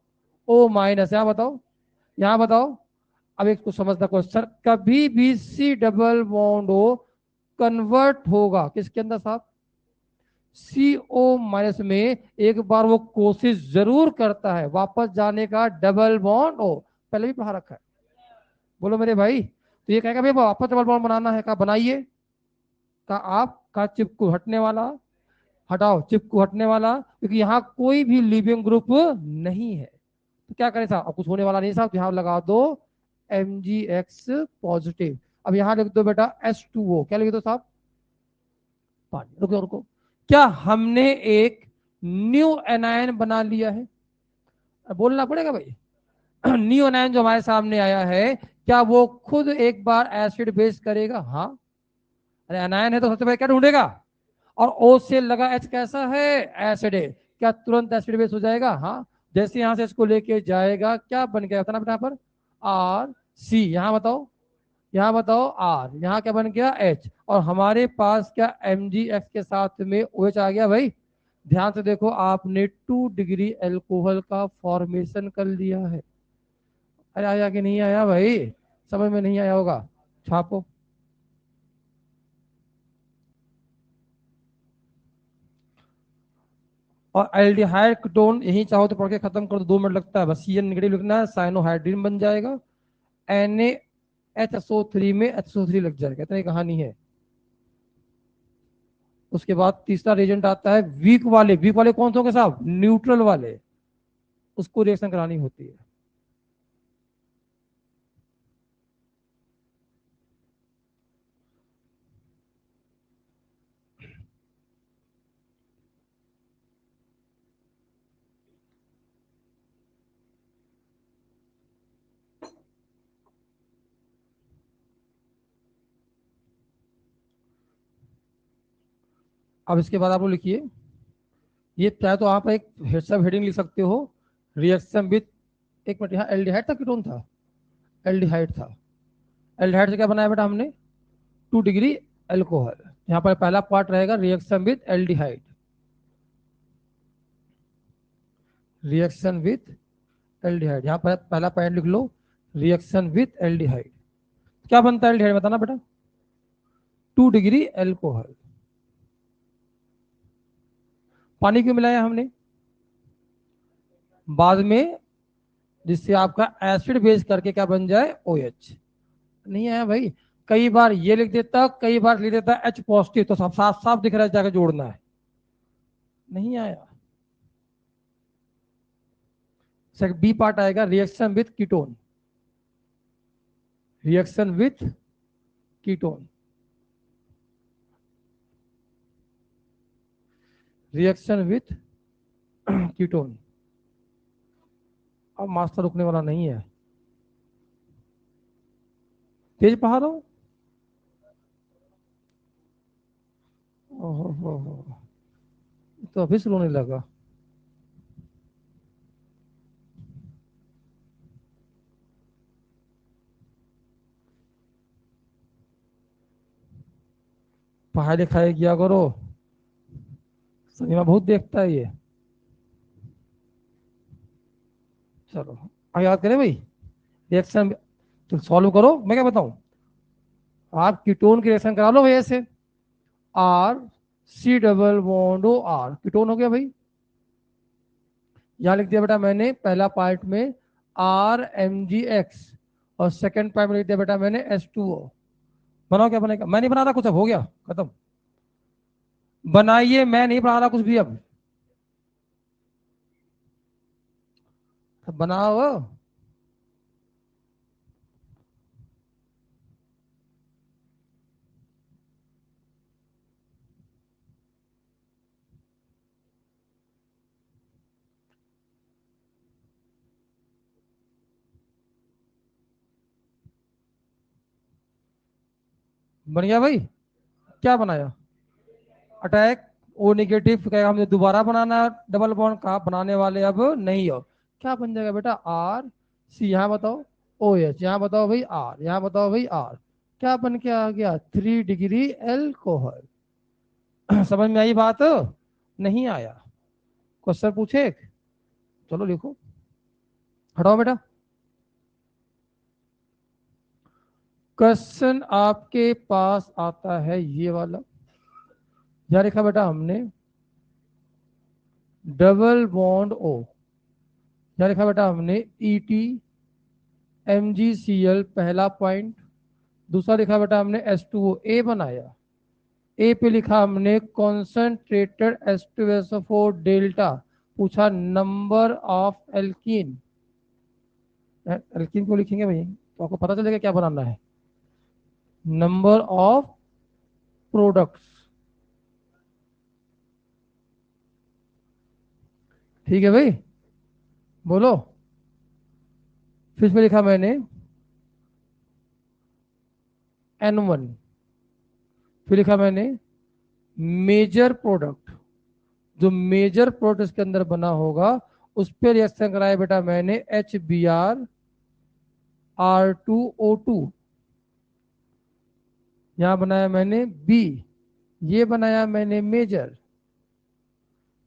O-, यहाँ बताओ, यहाँ बताओ. अब एक को समझना क्वेश्चन, कभी भी C डबल बॉन्ड हो कन्वर्ट होगा किसके अंदर साहब? CO- में. एक बार वो कोशिश जरूर करता है वापस जाने का, डबल बॉन्ड हो. पहले भी पढ़ा रखा है. बोलो मेरे भाई. तो ये कहेगा भाई वापस डबल बॉन्ड बनाना है, कहा बनाइए. कहा आप, कहा चिपकू हटने वाला. हटाओ चिपकू हटने वाला, क्योंकि यहाँ कोई भी लिविंग ग्रुप नहीं है. तो क्या करें साहब? अब कुछ होने वाला नहीं साहब. यहाँ लगा दो MgX पॉजिटिव. अब यहाँ लिख दो बेटा H2O. क्या लिख दो साहब? पानी. रुको रुको. क्या हमने एक न्यू एनायन बना लिया है। अब बोलना पड़ेगा भाई। न्यू एनायन जो हमारे सामने आया है, क्या वो खुद एक बार एसिड बेस करेगा? हाँ। अरे एनायन है तो सबसे पहले क्या ढूंढेगा? और ओ से लगा एच कैसा है? एसिड है। क्या तुरंत एसिड बेस हो जाएगा? हाँ। जैसे यहां से इसको लेके जाएगा, क्या बन गया बताना बेटा? यहाँ पर आर सी, यहाँ बताओ, यहाँ बताओ आर, यहाँ क्या बन गया? एच। और हमारे पास क्या एम जी एक्स के साथ में ओ एच आ गया भाई। ध्यान से देखो, आपने 2 डिग्री एल्कोहल का फॉर्मेशन कर लिया है। अरे आया कि नहीं आया भाई? समझ में नहीं आया होगा, छापो। और एल्डिहाइड कीटोन यही चाहो तो पढ़ के खत्म कर दो, 2 मिनट लगता है बस। सी एन नेगेटिव लिखना है, साइनोहाइड्रिन बन जाएगा। N A H S O three में एच एस ओ थ्री लग जाएगा, इतनी कहानी है। उसके बाद तीसरा रिएजेंट आता है वीक वाले। वीक वाले कौन से होंगे साहब? न्यूट्रल वाले। उसको रिएक्शन करानी होती है। अब इसके बाद आप लोग लिखिए, ये चाहे तो आप एक सब हेडिंग लिख सकते हो, रिएक्शन विथ, एक मिनट, यहाँ एल्डिहाइड था कीटोन था? एल्डिहाइड था। एल्डिहाइड से क्या बनाया बेटा हमने? 2 डिग्री एल्कोहल। यहाँ पर पहला पार्ट रहेगा reaction with aldehyde. Reaction with aldehyde, यहाँ पर पहला पॉइंट लिख लो, रिएक्शन विथ एल्डिहाइड। क्या बनता है एल्डिहाइड बताना बेटा? 2 डिग्री एल्कोहल। पानी क्यों मिलाया हमने बाद में? जिससे आपका एसिड बेस करके क्या बन जाए? O H. नहीं आया भाई? कई बार ये लिख देता, कई बार लिख देता एच पॉजिटिव, तो सब साफ साफ दिख रहा है, जाकर जोड़ना है। नहीं आया। सर बी पार्ट आएगा, reaction with ketone. Reaction with ketone. Reaction with ketone. अब मास्टर रुकने वाला नहीं है, तेज पढ़ा रहा हूं। ओहो हो, तो अभी से रोने लगा। पढ़ाई लिखाई किया करो, सिनेमा बहुत देखता है ये। चलो अब याद करें भाई, रिएक्शन तो सॉल्व करो, मैं क्या बताऊं? आप कीटोन की रिएक्शन करा लो भाई ऐसे, R C double bond O R, ketone हो गया भाई। यहां लिख दिया बेटा मैंने पहला पार्ट में आर एम जी एक्स, और सेकंड पार्ट में लिख दिया बेटा मैंने एस टू ओ। बनाओ, क्या बनेगा? मैं नहीं बना रहा कुछ, अब हो गया खत्म। बनाइए, मैं नहीं बना रहा कुछ भी अब बनाओ। बन गया भाई। क्या बनाया? अटैक ओ नेगेटिव, कहेगा हमने दोबारा बनाना डबल बॉन्ड, कहा बनाने वाले अब नहीं हो। क्या बन जाएगा बेटा? आर सी, यहाँ बताओ ओ एच, यहाँ बताओ भाई आर, यहाँ बताओ भाई आर। क्या बन के आ गया? 3 डिग्री एल्कोहल। समझ में आई बात? नहीं आया? क्वेश्चन पूछे एक? चलो लिखो, हटाओ बेटा। क्वेश्चन आपके पास आता है ये वाला, यहाँ लिखा बेटा हमने डबल बॉन्ड ओ, यहाँ लिखा बेटा हमने E T M G C L पहला पॉइंट। दूसरा लिखा बेटा हमने एस टू ओ ए बनाया। ए पे लिखा हमने कॉन्सेंट्रेटेड एस्टोएसोफोर डेल्टा। पूछा नंबर ऑफ एल्कीन। एल्कीन को लिखेंगे भाई तो आपको पता चलेगा क्या बनाना है। Number of products. ठीक है भाई, बोलो। फिर इसमें लिखा मैंने N1, फिर लिखा मैंने मेजर प्रोडक्ट, जो मेजर प्रोडक्ट इसके अंदर बना होगा उस पर रिएक्शन कराया बेटा मैंने HBr, R2O2, यहां बनाया मैंने बी, ये बनाया मैंने मेजर,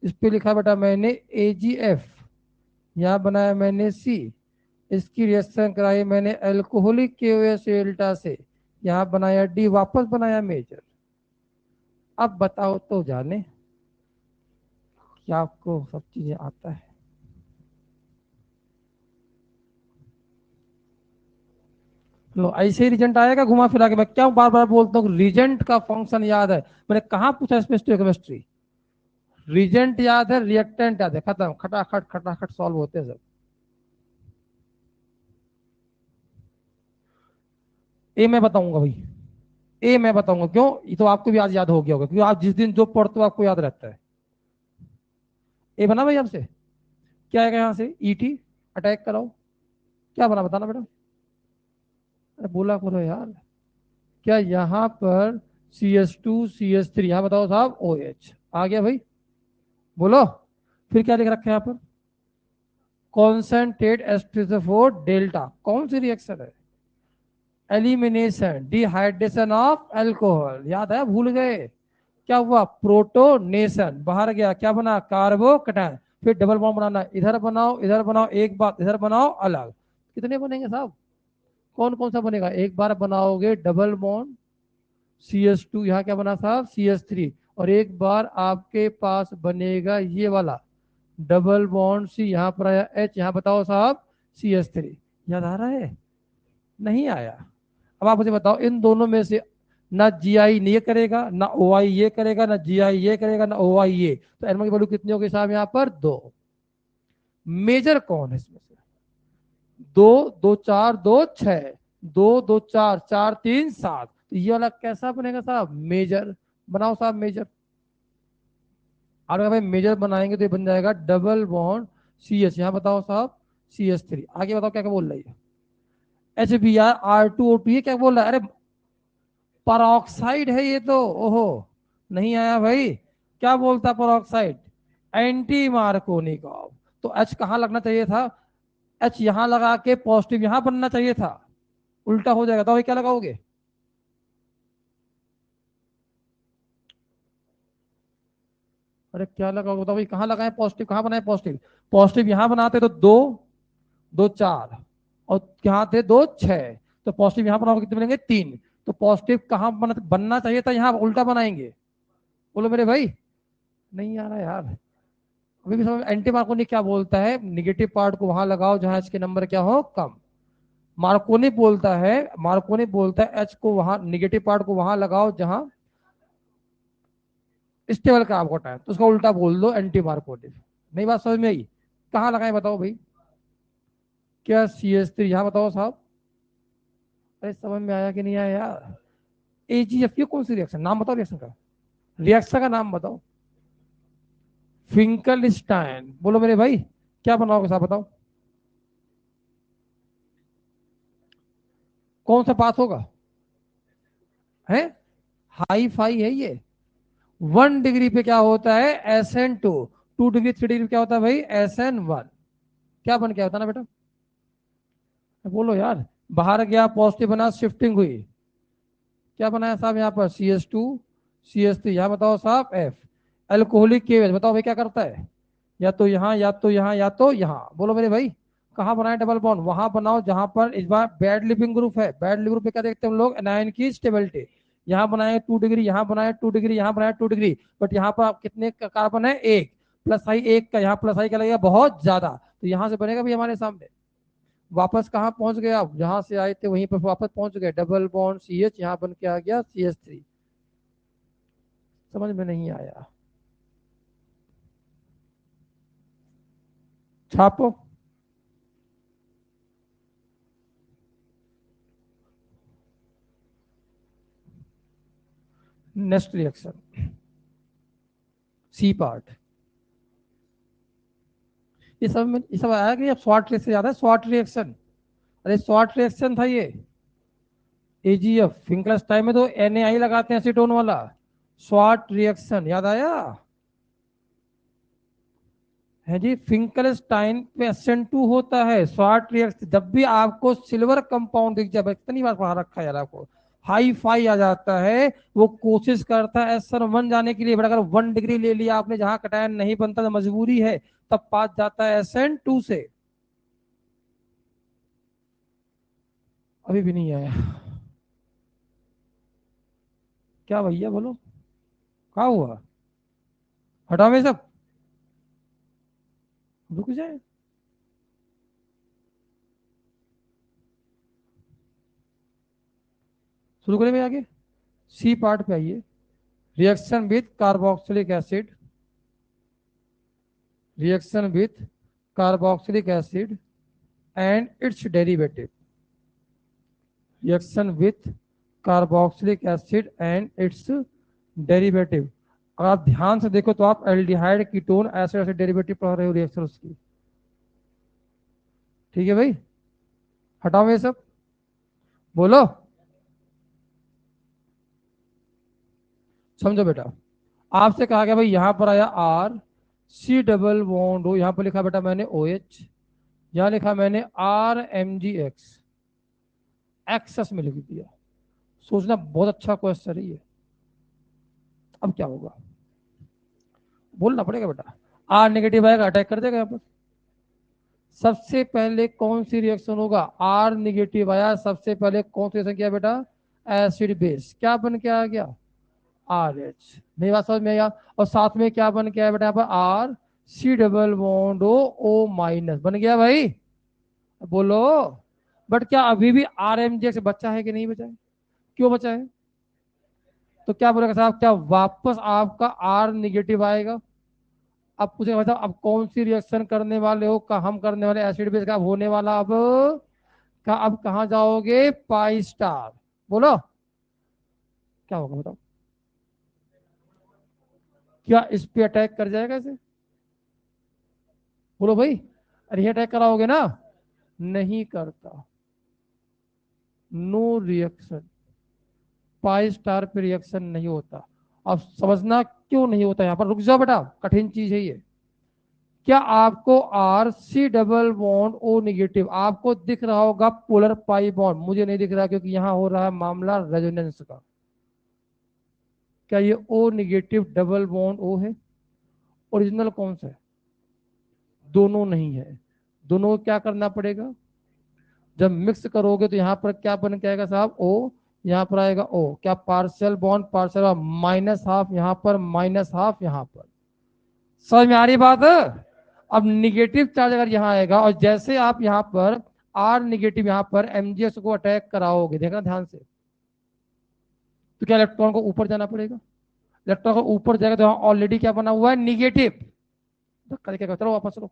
इस पे लिखा बेटा मैंने AgF, यहां बनाया मैंने सी, इसकी रिएक्शन कराई मैंने एल्कोहलिक KOH डेल्टा से, यहां बनाया डी, वापस बनाया मेजर। अब बताओ तो जाने क्या आपको सब चीजें आता है? लो, ऐसे ही रिजेंट आएगा घुमा फिरा के। मैं क्या बार बार बोलता हूँ, रिजेंट का फंक्शन याद है। मैंने कहा पूछा स्टोइकोमेट्री, रिजेंट याद है, रिएक्टेंट याद है, खत्म, खटाखट खटाखट सॉल्व होते हैं सब। ए मैं बताऊंगा भाई, ए मैं बताऊंगा क्यों, ये तो आपको भी आज याद हो गया होगा, क्योंकि आप जिस दिन जो पढ़ते हो आपको याद रहता है। ए बना भाई आपसे, क्या आएगा यहाँ से, ईटी, अटैक कराओ, क्या बना बताना बेटा। अरे बोला करो यार, क्या यहाँ पर CH2 CH3, यहाँ बताओ साहब OH आ गया भाई, बोलो। फिर क्या लिख रखा है यहाँ पर, कॉन्सेंट्रेट H2SO4 डेल्टा, कौन सी रिएक्शन है, एलिमिनेशन, डिहाइड्रेशन ऑफ अल्कोहल, याद है, भूल गए। क्या हुआ, प्रोटोनेशन, बाहर गया, क्या बना, कार्बोकैटायन, फिर डबल बॉन्ड बनाना, इधर बनाओ इधर बनाओ, एक बार इधर बनाओ अलग, कितने बनेंगे साहब, कौन कौन सा बनेगा, एक बार बनाओगे डबल बॉन्ड CH2, यहाँ क्या बना साहब CH3, और एक बार आपके पास बनेगा ये वाला डबल बॉन्ड सी, यहाँ पर आया H, यहाँ बताओ साहब CH3, याद आ रहा है, नहीं आया। अब आप मुझे बताओ इन दोनों में से ना GI ये करेगा, ना OI ये करेगा, ना GI ये करेगा, ना OI ये, तो एनमो की वैल्यू कितनी होगी साहब यहाँ पर, दो। मेजर कौन है इसमें से, दो, दो चार दो छह, दो दो चार, चार तीन सात, तो ये वाला कैसा बनेगा साहब, मेजर, बनाओ साहब मेजर। और अगर भाई मेजर बनाएंगे तो ये बन जाएगा डबल बॉन्ड CH, यहाँ बताओ साहब CH3, आगे बताओ क्या क्या बोल रही है, HBr, R2O2, ये क्या बोल रहा है, अरे परऑक्साइड है ये तो, ओहो, नहीं आया भाई, क्या बोलता परऑक्साइड, एंटी मार्कोनिकॉव, तो H कहाँ लगना चाहिए था, H यहां लगा के पॉजिटिव यहां बनना चाहिए था, उल्टा हो जाएगा, तो भाई क्या लगाओगे, अरे क्या लगाओगे बताओ भाई, कहाँ लगाए पॉजिटिव, कहाँ बनाए पॉजिटिव, पॉजिटिव यहां बनाते तो दो, दो चार, और यहाँ थे दो छह, तो पॉजिटिव यहां बनाओगे कितने मिलेंगे, तीन, तो पॉजिटिव कहाँ बनना चाहिए था, यहाँ उल्टा बनाएंगे, बोलो मेरे भाई, नहीं आ रहा यार। अभी भी समझ, एंटी मार्कोनी क्या बोलता है, निगेटिव पार्ट को वहां लगाओ जहां इसके नंबर क्या हो, कम। मार्कोनी बोलता है, मार्कोनी बोलता है एच को वहां, निगेटिव पार्ट को वहां लगाओ जहां स्टेबल का आपको टाइम, तो उसका उल्टा बोल दो एंटी मार्कोटिव। नहीं बात समझ में आई, कहाँ लगाए बताओ भाई, क्या CH3 यहाँ बताओ साहब, अरे समझ में आया कि नहीं आया यार। AgF ये कौन सी रिएक्शन, नाम बताओ रिएक्शन का, रिएक्शन का नाम बताओ, फिंकलस्टाइन, बोलो मेरे भाई, क्या बनाओगे साहब बताओ, कौन सा पास होगा, है हाई फाई है ये, 1 डिग्री पे क्या होता है SN2, 2 डिग्री 3 डिग्री क्या होता है भाई SN1, क्या बन क्या होता है ना बेटा, बोलो यार, बाहर गया पॉजिटिव बना, शिफ्टिंग हुई, क्या बनाया साहब यहाँ पर CH2 CH3, यहाँ बताओ साहब F, अल्कोहलिक केवेज, बताओ भाई क्या करता है, या तो यहाँ या तो यहाँ या तो यहाँ, बोलो मेरे भाई, कहाँ बनाए डबल बॉन्ड, वहां बनाओ जहां पर इस बार बैड लिविंग ग्रुप है, बैड लिविंग ग्रुप पे क्या देखते हैं हम लोग, एनायन की स्टेबिलिटी, यहाँ बनाए 2 डिग्री, यहाँ बनाए 2 डिग्री, यहाँ बनाए 2 डिग्री, बट यहाँ पर आप कितने का कार्बन है, एक, प्लस आई एक का, यहाँ प्लस आई का लगेगा बहुत ज्यादा, तो यहाँ से बनेगा भी हमारे सामने, वापस कहाँ पहुंच गए आप, जहां से आए थे वहीं पर वापस पहुंच गए, डबल बॉन्ड CH, यहाँ बन के आ गया CH3, समझ में नहीं आया, छापो। नेक्स्ट रिएक्शन, सी पार्ट, ये सब आया कि शॉर्ट रिएक्शन याद है? शॉर्ट रिएक्शन, अरे शॉर्ट रिएक्शन था ये। एजीएफ फिंकलस्टाइन में तो NaI लगाते हैं एसीटोन वाला। शॉर्ट रिएक्शन याद आया है जी? फिंकलस्टाइन पे SN2 होता है। शॉर्ट रिएक्शन जब भी आपको सिल्वर कंपाउंड दिख जाए, इतनी बार पढ़ा रखा है यार आपको, हाई फाई आ जाता है, वो कोशिश करता है SN1 जाने के लिए, बट अगर 1 डिग्री ले लिया आपने जहां कटायन नहीं बनता तो मजबूरी है, तब पास जाता है SN2 से। अभी भी नहीं आया क्या भैया? बोलो क्या हुआ? हटाओ ये सब, रुक जाए। शुरू करें भाई आगे, सी पार्ट पे आइए। Reaction with carboxylic acid, reaction with carboxylic acid and it's derivative, reaction with carboxylic acid and it's derivative. अगर आप ध्यान से देखो तो आप aldehyde ketone acid acid derivative पढ़ रहे हो रिएक्शन उसकी। ठीक है भाई, हटाओ ये सब, बोलो। समझो बेटा, आपसे कहा गया भाई यहां पर आया R, C double bond O, यहां पर लिखा बेटा मैंने OH, यहां लिखा मैंने RMgX, एक्सेस में लिख दिया। सोचना बहुत अच्छा क्वेश्चन है ये। अब क्या होगा, बोलना पड़ेगा बेटा। R नेगेटिव आएगा, अटैक कर देगा यहाँ पर। सबसे पहले कौन सी रिएक्शन होगा? R नेगेटिव आया, सबसे पहले कौन सी रिएक्शन किया बेटा? एसिड बेस, क्या बन के आ गया? RH। मेरी बात समझ में आया? और साथ में क्या बन के आया बेटा यहाँ पर? R, C double bond O minus बन गया भाई, बोलो। बट क्या अभी भी RMgX बचा है कि नहीं बचा है? क्यों बचा है? तो क्या बोलेगा साहब, क्या वापस आपका R नेगेटिव आएगा? अब पूछेगा मतलब अब कौन सी रिएक्शन करने वाले हो? का हम करने वाले एसिड बेस का होने वाला अब का, अब कहाँ जाओगे? पाई स्टार, बोलो क्या होगा बताओ? क्या इस पे अटैक कर जाएगा इसे? बोलो भाई, अरे अटैक कराओगे ना? नहीं करता, नो रिएक्शन, पाई स्टार पे रिएक्शन नहीं होता। अब समझना क्यों नहीं होता, यहां पर रुक जाओ बेटा, कठिन चीज है ये। क्या आपको R, C double bond O negative आपको दिख रहा होगा पोलर पाई बॉन्ड? मुझे नहीं दिख रहा क्योंकि यहां हो रहा है मामला रेजोनेंस का। क्या ये O negative double bond O है? ओरिजिनल कौन सा है? दोनों नहीं है, दोनों को क्या करना पड़ेगा? जब मिक्स करोगे तो यहां पर क्या बन के आएगा साहब? O, यहां पर आएगा O, क्या partial bond partial, minus half यहां पर, माइनस हाफ यहां पर। समझ में आ रही बात? अब निगेटिव चार्ज अगर यहाँ आएगा और जैसे आप यहाँ पर R नेगेटिव यहाँ पर MgS को अटैक कराओगे, देखना ध्यान से, तो क्या इलेक्ट्रॉन को ऊपर जाना पड़ेगा? इलेक्ट्रॉन को ऊपर जाएगा तो ऑलरेडी क्या बना हुआ है? निगेटिव। धक्का देकर चलो वापस चलो।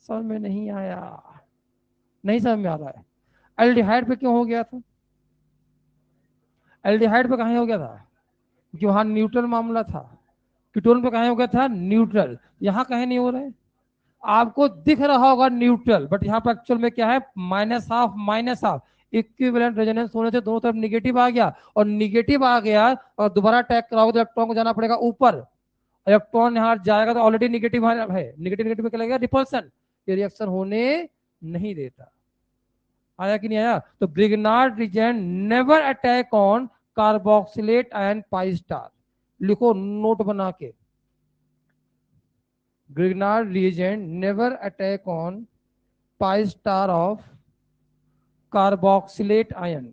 समझ में नहीं आया? नहीं समझ में आ रहा है? एल्डिहाइड पे क्यों हो गया था? एल्डिहाइड पे कहाँ हो गया था? क्योंकि वहां न्यूट्रल मामला था। कीटोन पे कहाँ हो गया था? न्यूट्रल। यहाँ कहीं नहीं हो रहा है, आपको दिख रहा होगा न्यूट्रल, बट यहाँ पर एक्चुअल में क्या है? Minus half minus half, equivalent resonance होने से दोनों तरफ निगेटिव आ गया, और निगेटिव आ गया और दोबारा अटैक कराओगे तो इलेक्ट्रॉन को जाना पड़ेगा ऊपर। इलेक्ट्रॉन यहाँ जाएगा तो ऑलरेडी निगेटिव है, निगेटिव निगेटिव क्या लगेगा? रिपल्सन, ये रिएक्शन होने नहीं देता। आया कि नहीं आया? तो Grignard reagent never attack on carboxylate and pi star, लिखो नोट बना के। Grignard reagent never attack on pi star of carboxylate ion.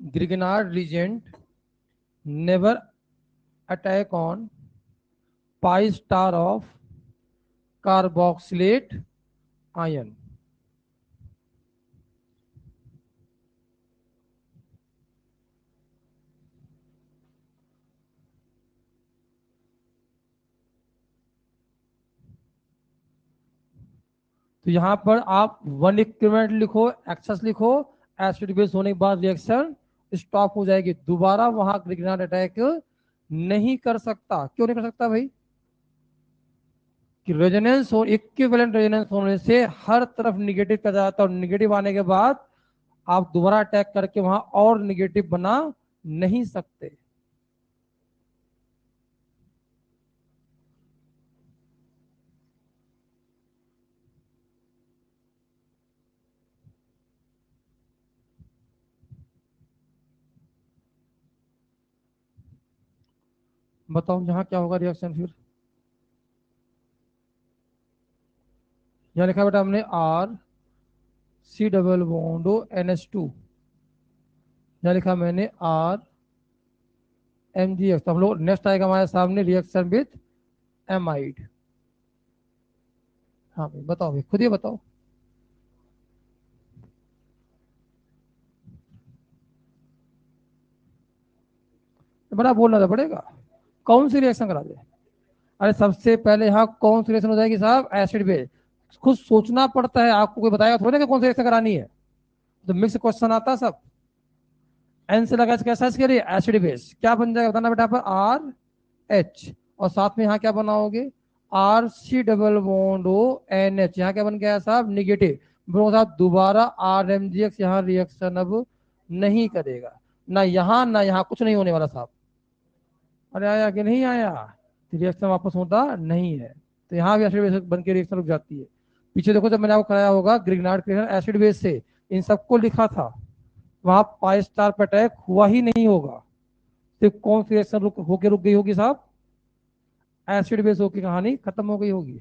Grignard reagent never attack on pi star of carboxylate ion. तो यहां पर आप वन इक्विवेलेंट लिखो, access लिखो, acid base होने के बाद रिएक्शन स्टॉप हो जाएगी, दोबारा वहां ग्रिग्नार्ड अटैक नहीं कर सकता। क्यों नहीं कर सकता भाई? कि रेजोनेंस हो, इक्विवेलेंट रेजोनेंस होने से हर तरफ निगेटिव का जाता है, और निगेटिव आने के बाद आप दोबारा अटैक करके वहां और निगेटिव बना नहीं सकते। बताओ यहाँ क्या होगा रिएक्शन फिर? यहाँ लिखा बेटा हमने are C double bond NH2, यहाँ लिखा मैंने आर MgX। तो हम लोग नेक्स्ट आएगा हमारे सामने रिएक्शन विथ एमाइड। हाँ भाई बताओ भाई, खुद ही बताओ। बड़ा बोलना तो पड़ेगा, कौन सी रिएक्शन करा दे? अरे सबसे पहले यहाँ कौन सी रिएक्शन हो जाएगी साहब? Acid base. खुद सोचना पड़ता है, आपको कोई बताएगा थोड़ी ना कि कौन सी रिएक्शन करानी है। तो मिक्स क्वेश्चन आता है सब। एन से लगा कैसा के लिए एसिड बेस, क्या बन जाएगा बताना बेटा? पर RH, और साथ में यहाँ क्या बनाओगे? RC double bond O NH। यहाँ क्या बन गया साहब? निगेटिव। ब्रो साहब दोबारा RMgX यहाँ रिएक्शन अब नहीं करेगा, ना यहाँ ना यहाँ, कुछ नहीं होने वाला साहब। अरे आया कि नहीं आया? रिएक्शन वापस होता नहीं है। तो यहाँ भी एसिड बेस बन के रिएक्शन रुक जाती है। पीछे देखो जब मैंने आपको कराया होगा ग्रिग्नार्ड क्रिएशन एसिड बेस से, इन सबको लिखा था, वहां पाई स्टार पर अटैक हुआ ही नहीं होगा। सिर्फ कौन सी रिएक्शन होके रुक गई होगी साहब? एसिड बेस होकर कहानी खत्म हो गई होगी।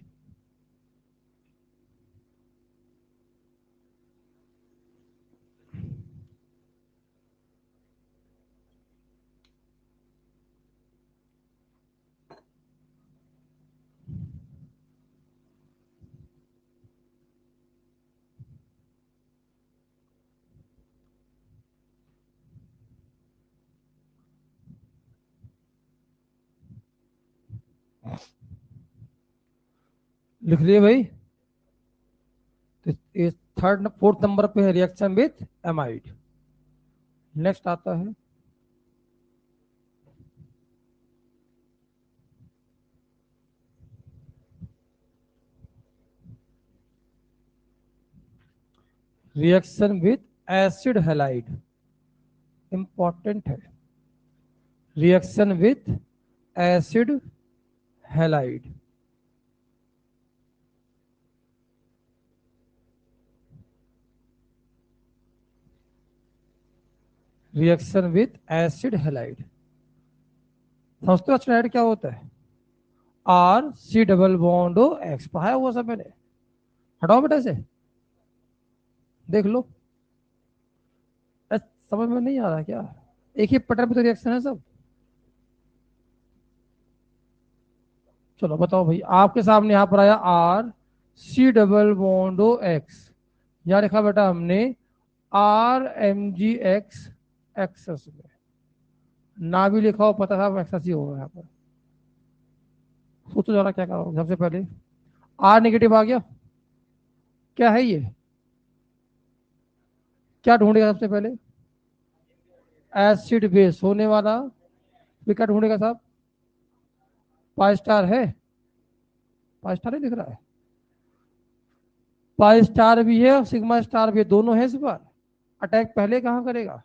लिख लिए भाई? तो ये थर्ड फोर्थ नंबर पे है रिएक्शन विथ एमाइड। नेक्स्ट आता है reaction with acid halide. Important है, reaction with acid halide. Reaction with acid halide, समझते हो एसिड हैलाइड क्या होता है? RC double bond O X पढ़ाया हुआ सब मैंने। हटाओ बेटा इसे, देख लो। समझ में नहीं आ रहा क्या? एक ही पैटर्न पे तो रिएक्शन है सब। चलो बताओ भाई, आपके सामने यहाँ पर आया RC double bond O X, यहाँ लिखा बेटा हमने RMgX एक्सेस में, ना भी लिखा हो पता था एक्सेस ही होगा यहाँ पर। सोचो जरा क्या करोगे। सबसे पहले R नेगेटिव आ गया, क्या है ये? क्या ढूंढेगा सबसे पहले? एसिड बेस होने वाला। फिर क्या ढूंढेगा साहब? पाई स्टार है? पाई स्टार ही दिख रहा है। पाई स्टार भी है और सिग्मा स्टार भी है, दोनों है इस बार। अटैक पहले कहाँ करेगा?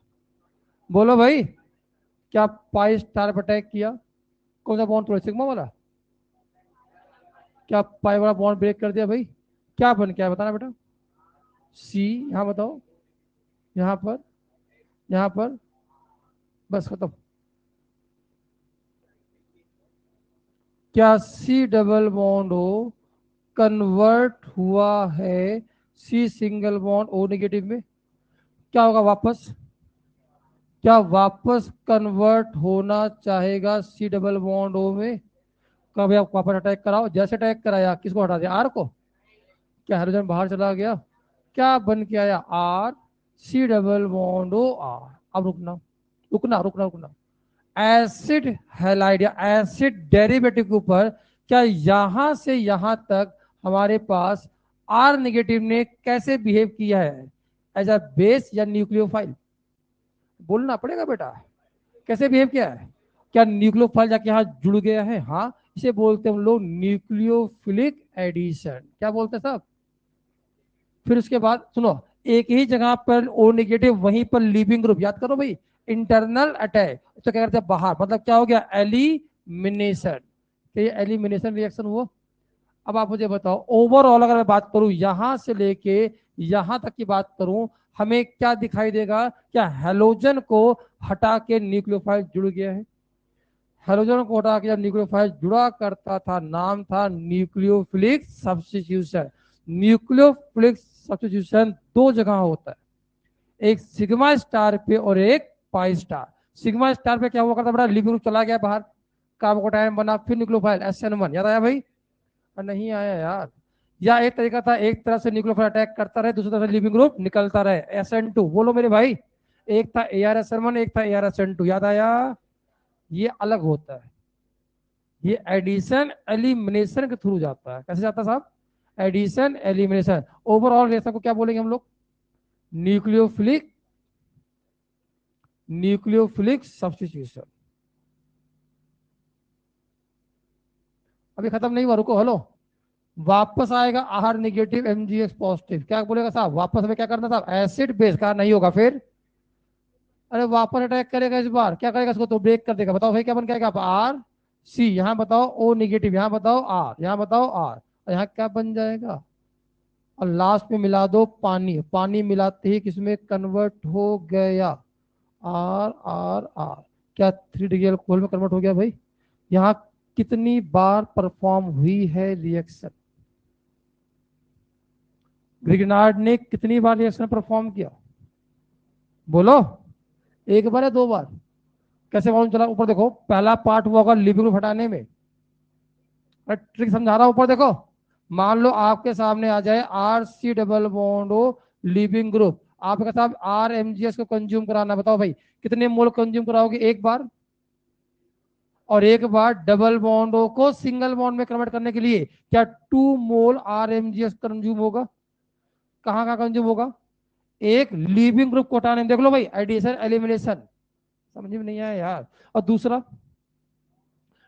बोलो भाई, क्या पाई स्टार पर अटैक किया? कौन सा बॉन्ड तोड़ा? सिग्मा वाला। क्या पाई वाला बॉन्ड ब्रेक कर दिया भाई? क्या बन क्या है बताना बेटा? C, यहाँ बताओ, यहाँ पर, यहाँ पर, बस खत्म। क्या C double bond O convert हुआ है C single bond O negative में? क्या होगा वापस? क्या वापस कन्वर्ट होना चाहेगा C डबल बॉन्ड O में? कभी आप वापस अटैक कराओ, जैसे अटैक कराया किसको हटा दिया? R को। क्या हाइड्रोजन बाहर चला गया? क्या बन के आया? RC double bond O R। अब रुकना रुकना रुकना रुकना। एसिड हैलाइड या एसिड डेरिवेटिव के ऊपर क्या यहां से यहां तक हमारे पास R नेगेटिव ने कैसे बिहेव किया है? एज अ बेस या न्यूक्लियोफाइल? बोलना पड़ेगा बेटा। कैसे बिहेव किया है? क्या न्यूक्लियोफाइल जाके यहाँ जुड़ गया है? हाँ, इसे बोलते हैं हम लोग न्यूक्लियोफिलिक एडिशन। क्या बोलते हैं साहब? फिर उसके बाद सुनो, एक ही जगह पर ओ नेगेटिव, वहीं पर लिविंग ग्रुप, याद करो भाई, इंटरनल अटैक तो क्या करते हैं बाहर, मतलब क्या हो गया? एलिमिनेशन। ये एलिमिनेशन रिएक्शन हुआ। अब आप मुझे बताओ, ओवरऑल अगर मैं बात करूं यहां से लेके यहां तक की बात करूं, हमें क्या दिखाई देगा? क्या हेलोजन को हटा के न्यूक्लियोफाइल जुड़ गया है? हेलोजन को हटा के जब न्यूक्लियोफाइल जुड़ा करता था, नाम था न्यूक्लियोफिलिक सब्स्टिट्यूशन। न्यूक्लियोफिलिक सब्स्टिट्यूशन दो जगह होता है, एक सिग्मा स्टार पे और एक पाई स्टार। सिग्मा स्टार पे क्या हुआ करता बड़ा? लिविंग ग्रुप चला गया बाहर, कार्बोकैटायन बना, फिर न्यूक्लियोफाइल SN1। याद आया भाई? नहीं आया यार। या एक तरीका था, एक तरफ से न्यूक्लियोफाइल अटैक करता रहे, दूसरी तरफ से लिविंग ग्रुप निकलता रहे, SN2। बोलो मेरे भाई, एक था AR-SN1, एक था AR-SN2। याद आया? ये अलग होता है, ये एडिशन एलिमिनेशन के थ्रू जाता है। कैसे जाता है साहब? Addition elimination. ओवरऑल रिएक्शन को क्या बोलेंगे हम लोग? Nucleophilic nucleophilic substitution. अभी खत्म नहीं हुआ, रुको, हेलो। वापस आएगा आर नेगेटिव MgX पॉजिटिव, क्या बोलेगा साहब? वापस हमें क्या करना साहब? एसिड बेस का नहीं होगा फिर? अरे वापस अटैक करेगा, इस बार क्या करेगा? इसको तो ब्रेक कर देगा। बताओ भाई क्या बन जाएगा? RC, यहाँ बताओ O नेगेटिव, यहाँ बताओ R, यहाँ बताओ R, और यहाँ क्या बन जाएगा? और लास्ट में मिला दो पानी, पानी मिलाते ही किसमें कन्वर्ट हो गया? RR। क्या 3 डिग्री अल्कोहल में कन्वर्ट हो गया भाई? यहाँ कितनी बार परफॉर्म हुई है रिएक्शन? ग्रिग्नार्ड ने कितनी बार रिएक्शन परफॉर्म किया? बोलो, एक बार या दो बार? कैसे मालूम चला? ऊपर देखो, पहला पार्ट हुआ होगा लिविंग ग्रुप हटाने में। मैं ट्रिक समझा रहा हूं, ऊपर देखो। मान लो आपके सामने आ जाए RC double bond O living group, आपके साथ RMgS को कंज्यूम कराना। बताओ भाई, कितने मोल कंज्यूम कराओगे? एक बार। और एक बार डबल बॉन्ड ओ को सिंगल बॉन्ड में कन्वर्ट करने के लिए क्या 2 मोल RMgS कंज्यूम होगा? कहाँ कहाँ कंज्यूम होगा? एक लिविंग ग्रुप को हटाने में, देख लो भाई, एडिशन एलिमिनेशन। समझ में नहीं आया यार? और दूसरा,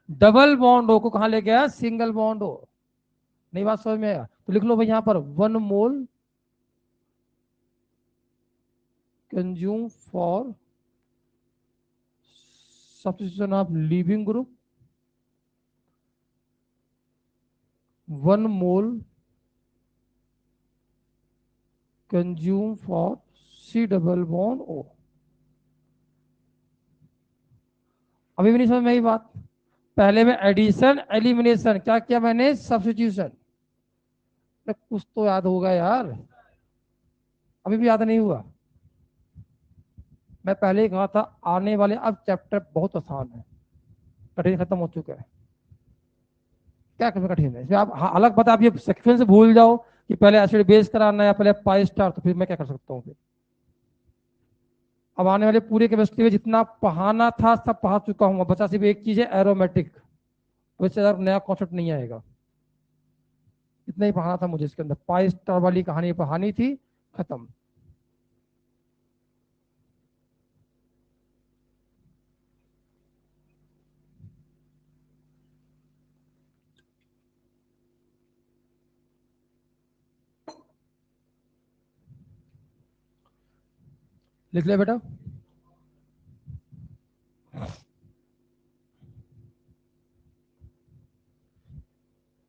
डबल बॉन्ड हो को कहां ले गया? सिंगल बॉन्ड हो। नहीं बात समझ में आया? तो लिख लो भाई यहां पर 1 mole consume for substitution of leaving group, 1 mole consume for C double bond O। अभी भी नहीं समझ में आई बात? पहले में एडिशन एलिमिनेशन, क्या किया मैंने? सब्स्टिट्यूशन। कुछ तो याद होगा यार, अभी भी याद नहीं हुआ? मैं पहले ही कहा था आने वाले अब चैप्टर बहुत आसान है, कठिन खत्म हो चुका है। क्या करना कठिन है इसमें? आप हाँ, अलग बात, आप ये सेक्वेंस भूल जाओ कि पहले एसिड बेस कराना है या पहले पाई स्टार, तो फिर मैं क्या कर सकता हूँ फिर? अब आने वाले पूरे केमिस्ट्री में जितना पढ़ाना था सब पढ़ा चुका हूँ, बचा सिर्फ एक चीज है, एरोमेटिक। वैसे यार नया कॉन्सेप्ट नहीं आएगा, इतना ही पढ़ाना था मुझे। इसके अंदर पाई स्टार वाली कहानी पढ़ानी थी, खत्म। लिख ले बेटा।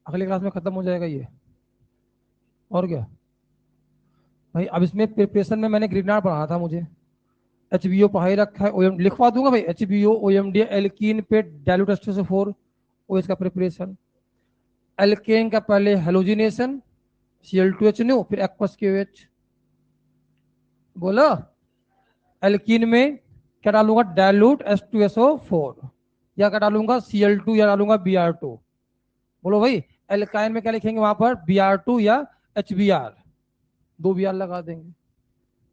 अगली क्लास में खत्म हो जाएगा ये, और क्या भाई? अब इसमें प्रिपरेशन में मैंने ग्रिग्नार्ड पढ़ाना था मुझे, HBO पढ़ा ही रखा है, OM लिखवा दूंगा भाई, HBO OMD एल्कीन पे डाइल्यूट एस्टर से 4, वो इसका प्रिपरेशन। एल्केन का पहले हेलोजिनेशन, Cl2H न्यू, फिर एक्वस KOH। बोलो, एल्कीन में क्या डालूंगा? डाइल्यूट H2SO4, या क्या डालूंगा? Cl2 या डालूंगा Br2। बोलो भाई, एल्काइन में क्या लिखेंगे वहां पर? Br2 या HBr, 2 Br लगा देंगे।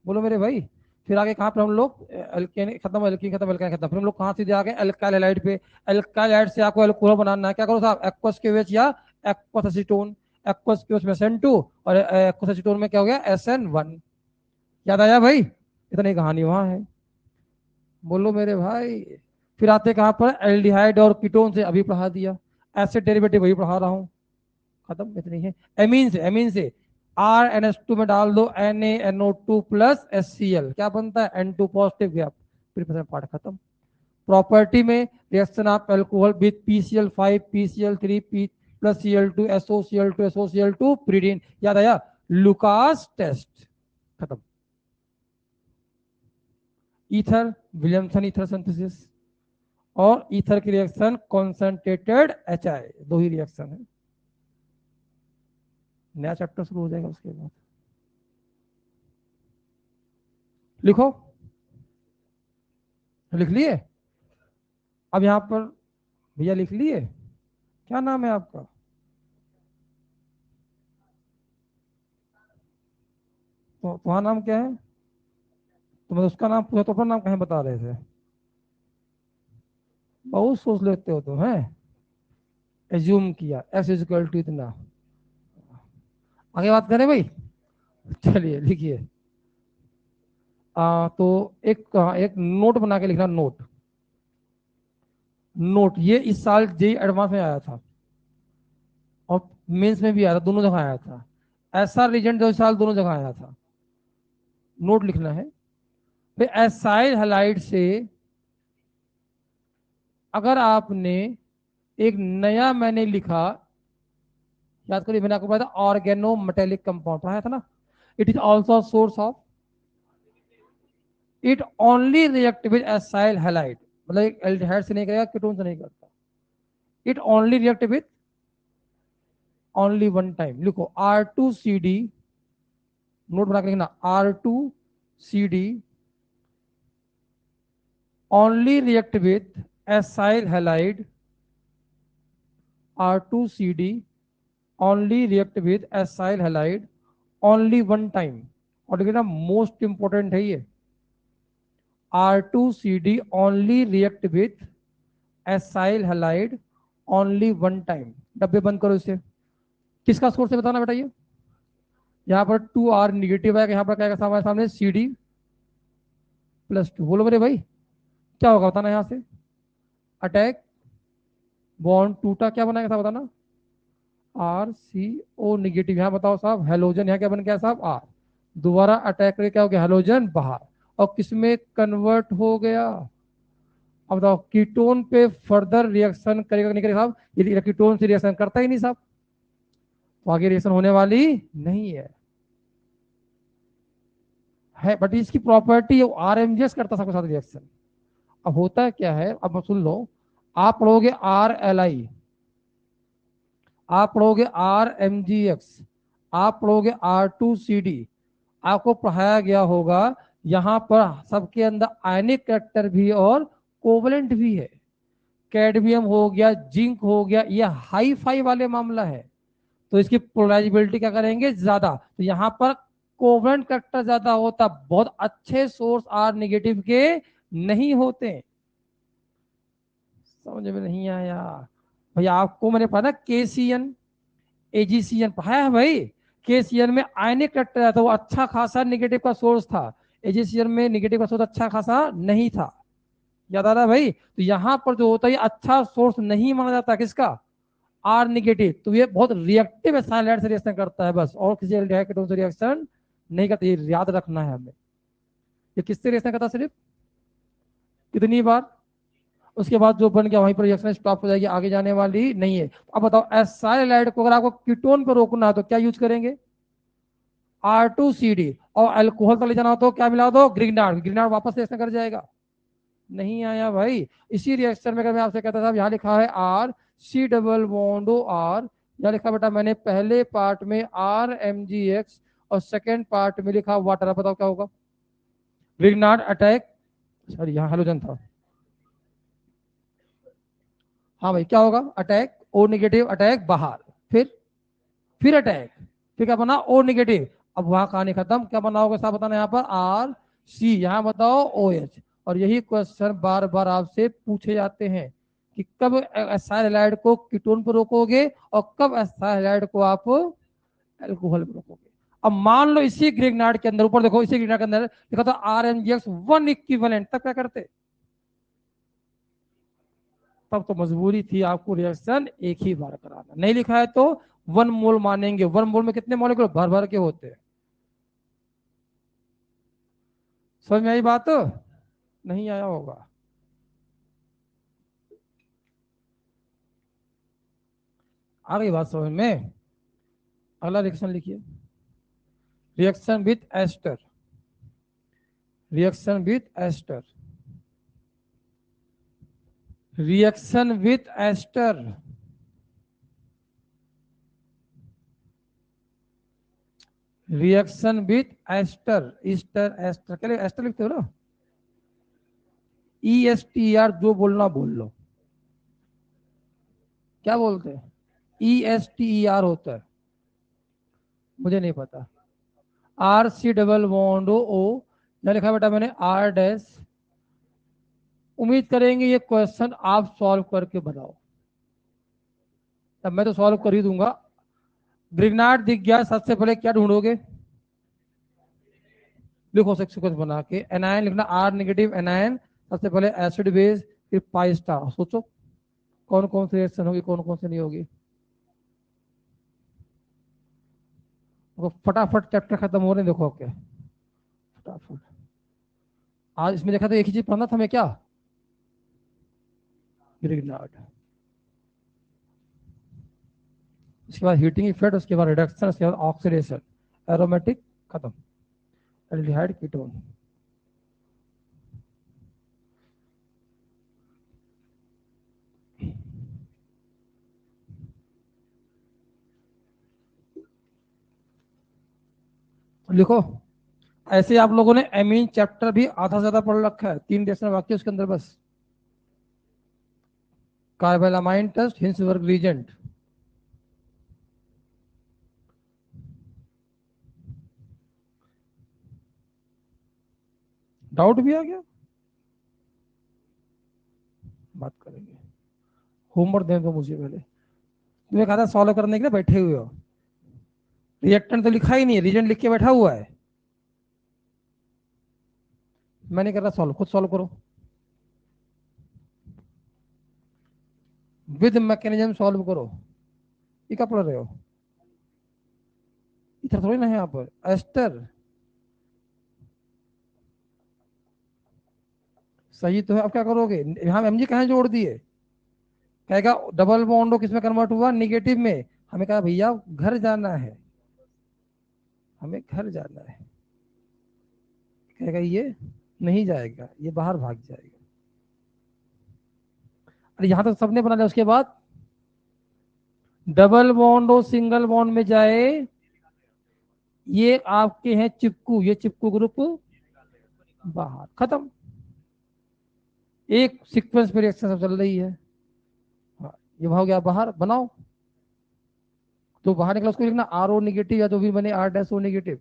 बोलो मेरे भाई, फिर आगे कहाँ पर हम लोग? एल्केन खत्म, एल्कीन खत्म, एल्काइन खत्म, फिर हम लोग कहाँ सीधे आ गए? एल्काइल हैलाइड पे। एल्काइल हैलाइड से आपको एल्कोहल बनाना है, क्या करो साहब? एक्वस KOH या एक्वस एसीटोन। एक्वस KOH में SN2 और एक्वस एसीटोन में क्या हो गया? SN1। याद आया भाई? इतनी कहानी वहां है। बोलो मेरे भाई। फिर आते कहां पर, एल्डिहाइड और कीटोन से अभी पढ़ा दिया, एसिड डेरिवेटिव वही पढ़ा रहा हूं, खत्म, इतनी है। एमीन से RNH2 में डाल दो NaNO2 प्लस HCl, क्या बनता है, N2 पॉजिटिव गैप, फिर पार्ट खत्म। प्रॉपर्टी में reaction of alcohol with PCl5 PCl3 P plus Cl2 SOCl2 SOCl2 प्रीडीन, याद आया, लुकास टेस्ट, खत्म। ईथर, विलियमसन ईथर सिंथेसिस, और ईथर की रिएक्शन कॉन्सेंट्रेटेड HI, दो ही रिएक्शन है। नया चैप्टर शुरू हो जाएगा उसके बाद। लिखो, लिख लिए? अब यहां पर भैया लिख लिए, क्या नाम है आपका? तो तुम्हारा नाम क्या है? तो मैं उसका नाम पूछा तो अपना नाम कहीं बता रहे थे, बहुत सोच लेते हो तुम, है, एज्यूम किया एस इज इक्वल टू इतना। आगे बात करें भाई, चलिए लिखिए। तो एक नोट बना के लिखना, नोट, नोट, ये इस साल जेई एडवांस में आया था और मेंस में भी आया था, दोनों जगह आया था। ऐसा रीजन जो इस साल दोनों जगह आया था, नोट लिखना है। फिर एसाइल हैलाइड से अगर आपने एक नया मैंने लिखा, याद करिए मैंने आपको बताया था ऑर्गेनो मेटेलिक कंपाउंड पढ़ाया था ना, it is also source of, it only react with acyl halide, मतलब एल्डिहाइड से नहीं करेगा, कीटोन से नहीं करता, it only react with only one time. लिखो R2CD, नोट बना के लिखना, R2CD only react with acyl halide, R2CD only react with acyl halide only one time. और देखिए ना, मोस्ट इंपॉर्टेंट है ये, R2CD only react with acyl halide only one time. डब्बे बंद करो इसे। किसका सोर्स है बताना बेटा ये? यहाँ पर 2R निगेटिव है, यहाँ पर क्या हमारे सामने CD+2, बोलो मेरे भाई क्या होगा बताना, यहाँ से अटैक, बॉन्ड टूटा, क्या बनाएगा साहब बताना, RCO निगेटिव, यहाँ बताओ साहब हेलोजन, यहाँ क्या बन गया साहब R, दोबारा अटैक करके क्या हो गया, हेलोजन बाहर, और किसमें कन्वर्ट हो गया, अब बताओ कीटोन पे फर्दर रिएक्शन करेगा नहीं करेगा साहब, ये कीटोन से रिएक्शन करता ही नहीं साहब, तो आगे रिएक्शन होने वाली नहीं है बट इसकी प्रॉपर्टी RMGS करता सबके साथ रिएक्शन। अब होता है क्या है, अब सुन लो, आप पढ़ोगे RLI, आप पढ़ोगे RMGX, आप पढ़ोगे R2CD, आपको पढ़ाया गया होगा यहां पर सबके अंदर आयनिक कैरेक्टर भी और कोवलेंट भी है, कैडमियम हो गया, जिंक हो गया, ये हाई फाई वाले मामला है, तो इसकी पोलराइजेबिलिटी क्या करेंगे ज्यादा, तो यहां पर कोवलेंट कैरेक्टर ज्यादा होता, बहुत अच्छे सोर्स R नेगेटिव के नहीं होते। समझ में नहीं आया भैया आपको, मैंने पढ़ा ना KCN AgCN पढ़ाया है भाई, KCN में आयनिक कैरेक्टर था, वो अच्छा खासा नेगेटिव का सोर्स था, AgCN में नेगेटिव का सोर्स अच्छा खासा नहीं था, याद आ रहा है भाई, तो यहां पर जो होता है अच्छा सोर्स नहीं माना जाता किसका, R निगेटिव, तो ये बहुत रिएक्टिव है, साइलेंट से रिएक्शन करता है बस, और किसी एल्डिहाइड कीटोन से रिएक्शन नहीं करता, ये याद रखना है हमें। ये किससे रिएक्शन करता सिर्फ, कितनी बार, उसके बाद जो बन गया वहीं पर रिएक्शन स्टॉप हो जाएगी, आगे जाने वाली नहीं है। अब बताओ एसाइलाइड को अगर आपको कीटोन पर रोकना है तो क्या यूज करेंगे, R2CD, और अल्कोहल पर ले जाना हो तो क्या मिला दो, ग्रिग्नार्ड, ग्रिग्नार्ड वापस रिएक्शन कर जाएगा, नहीं आया भाई। इसी रिएक्शन में अगर मैं आपसे कहता था, यहाँ लिखा है RC डबल बॉन्ड OR, यहाँ लिखा बेटा मैंने पहले पार्ट में RMGX और सेकेंड पार्ट में लिखा वाटर, बताओ क्या होगा, ग्रिग्नार्ड अटैक, सॉरी यहाँ हेलोजन था, हाँ भाई क्या होगा, अटैक O नेगेटिव, अटैक बाहर, फिर अटैक, फिर क्या बना O नेगेटिव, अब वहां कहानी खत्म, क्या बना होगा साहब बताना, यहाँ पर RC, यहाँ बताओ OH, और यही क्वेश्चन बार बार आपसे पूछे जाते हैं कि कब एसाइल हैलाइड को कीटोन पर रोकोगे और कब एसाइल हैलाइड को आप अल्कोहल पर रोकोगे। अब मान लो इसी ग्रिग्नार्ड के अंदर, ऊपर देखो इसी ग्रिग्नार्ड के अंदर लिखा था RMGX 1 इक्विवेलेंट, तब क्या करते, तब तो मजबूरी थी आपको रिएक्शन एक ही बार कराना, नहीं लिखा है तो 1 मोल मानेंगे। 1 मोल में कितने मॉलिक्यूल भर भर के होते हैं। समझ में आई बात? नहीं आया होगा। आ गई बात समझ में? अगला रिएक्शन लिखिए, reaction with ester, reaction with ester, reaction with ester, reaction with ester, Easter ester, क्या एस्टर लिखते हो ना, ESTER, जो बोलना बोल लो। क्या बोलते हैं? ESTER होता है, मुझे नहीं पता। RC डबल बॉन्ड O, क्या लिखा बेटा मैंने? R dash. उम्मीद करेंगे ये क्वेश्चन आप सॉल्व करके बताओ, तब मैं तो सॉल्व कर ही दूंगा। ग्रिग्नार्ड दिख गया, सबसे पहले क्या ढूंढोगे? लिखो सीक्वेंस बना के, एनायन लिखना, R नेगेटिव एनायन, सबसे पहले एसिड बेस, फिर पाई स्टार। सोचो कौन कौन सी रिएक्शन होगी, कौन कौन सी नहीं होगी। फटाफट चैप्टर खत्म हो रहे, देखो क्या फटाफट। आज इसमें देखा तो एक ही चीज पढ़ना था हमें, क्या? ग्रिग्नार्ड, उसके बाद हीटिंग इफेक्ट, उसके बाद रिडक्शन, उसके बाद ऑक्सीडेशन, एरोमेटिक, खत्म, एल्डिहाइड कीटोन। लिखो, ऐसे आप लोगों ने एमीन चैप्टर भी आधा ज्यादा पढ़ रखा है, 3 रिएक्शन बाकी उसके अंदर बस। कार्बोलामाइन टेस्ट, हिंसबर्ग रीजेंट, डाउट भी आ गया, बात करेंगे। होमवर्क दे दो मुझे पहले, तुम्हें कहा था सॉल्व करने के लिए बैठे हुए हो, रिएक्टेंट तो लिखा ही नहीं है, रीजेंट लिख के बैठा हुआ है। मैं नहीं कर रहा सॉल्व, खुद सॉल्व करो, विद मैकेनिज्म सॉल्व करो। ये क्या पढ़ रहे हो? इधर थोड़ी ना है यहाँ पर एस्टर, सही तो है। अब क्या करोगे? यहाँ एमजी कहाँ जोड़ दिए? कहेगा डबल बॉन्ड किसमें कन्वर्ट हुआ? निगेटिव में। हमें कहा भैया घर जाना है, हमें घर जाना है। कहेगा ये नहीं जाएगा, ये बाहर भाग जाएगा। अरे यहाँ तो सबने बना लिया, उसके बाद डबल बॉन्ड हो सिंगल बॉन्ड में जाए, ये आपके हैं चिपकू, ये चिपकू ग्रुप बाहर, खत्म। एक सीक्वेंस पे रिएक्शन सब चल रही है। हाँ, ये हो गया बाहर, बनाओ। तो बाहर निकला उसको लिखना RO निगेटिव, या जो भी बने R-O निगेटिव।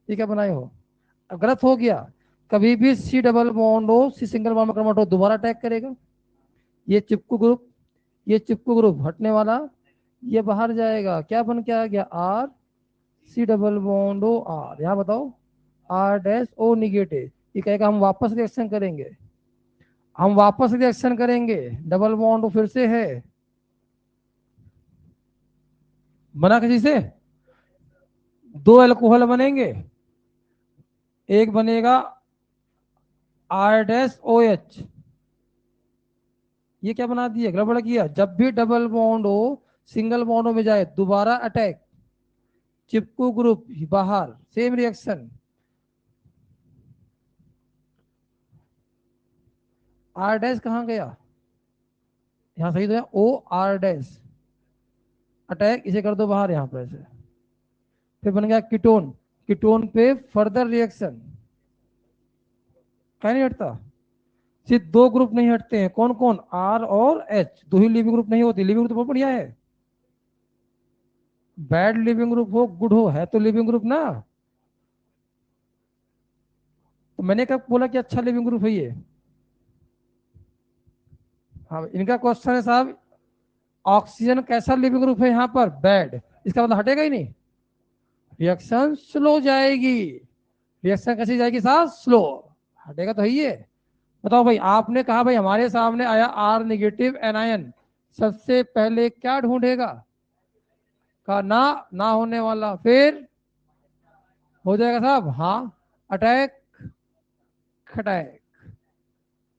ये क्या बनाए हो? अब गलत हो गया, कभी भी C डबल बॉन्ड हो C सिंगल बॉन्ड में कन्वर्ट हो, दोबारा अटैक करेगा। ये चिपकू ग्रुप, ये चिपकू ग्रुप हटने वाला, ये बाहर जाएगा, क्या बन के आ गया? RC double bond O R। यहाँ बताओ R-O निगेटिव। ये कहेगा हम वापस रिएक्शन करेंगे, हम वापस रिएक्शन करेंगे, डबल बॉन्ड फिर से है, बना किसी से? 2 अल्कोहल बनेंगे, एक बनेगा R-OH। ये क्या बना दिया? गड़बड़ किया। जब भी डबल बॉन्ड हो सिंगल बॉन्ड में जाए, दोबारा अटैक, चिपकू ग्रुप बाहर, सेम रिएक्शन। R- कहाँ गया? यहाँ सही तो है, OR-, अटैक, इसे कर दो बाहर यहाँ पर ऐसे। फिर बन गया कीटोन, कीटोन पे फर्दर रिएक्शन, क्या नहीं हटता? सिर्फ 2 ग्रुप नहीं हटते हैं, कौन कौन? R और H, 2 ही लिविंग ग्रुप नहीं होती। लिविंग ग्रुप तो बहुत बढ़िया है, बैड लिविंग ग्रुप हो गुड हो, है तो लिविंग ग्रुप ना। तो मैंने कब बोला कि अच्छा लिविंग ग्रुप है ये? हाँ, इनका क्वेश्चन है साहब, ऑक्सीजन कैसा लिविंग ग्रुप है यहाँ पर? बैड। इसका मतलब हटेगा ही नहीं, रिएक्शन स्लो जाएगी। रिएक्शन कैसी जाएगी साहब? स्लो। हटेगा तो है ये। बताओ भाई, आपने कहा भाई हमारे सामने आया आर निगेटिव एनायन, सबसे पहले क्या ढूंढेगा? कहा ना होने वाला, फिर हो जाएगा साहब, हाँ, अटैक, खटैक,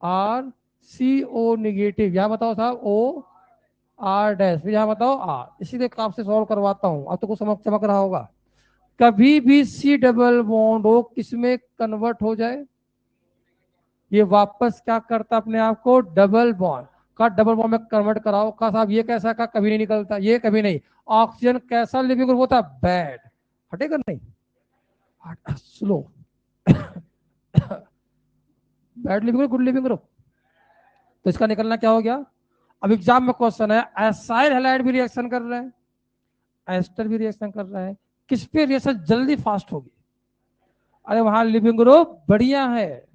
आर सी ओ निगेटिव, यहाँ बताओ साहब ओ आर डैश, फिर यहाँ बताओ आर, इसीलिए आपसे सॉल्व करवाता हूँ, अब तो कुछ समझ चमक रहा होगा। कभी भी सी डबल बॉन्ड हो किसमें कन्वर्ट हो जाए, ये वापस क्या करता अपने आप को, डबल बॉन्ड का डबल बॉन्ड में कन्वर्ट कराओ। का साहब ये कैसा, का कभी नहीं निकलता, ये कभी नहीं। ऑक्सीजन कैसा लिविंग ग्रुप होता है, बैड, हटेगा नहीं, slow, bad leaving group, good leaving group, तो इसका निकलना क्या हो गया। अब एग्जाम में क्वेश्चन है, एसाइल हैलाइड भी रिएक्शन कर रहे हैं, एस्टर भी रिएक्शन कर रहा है, किस पे रिएक्शन जल्दी फास्ट होगी? अरे वहां लिविंग ग्रुप बढ़िया है,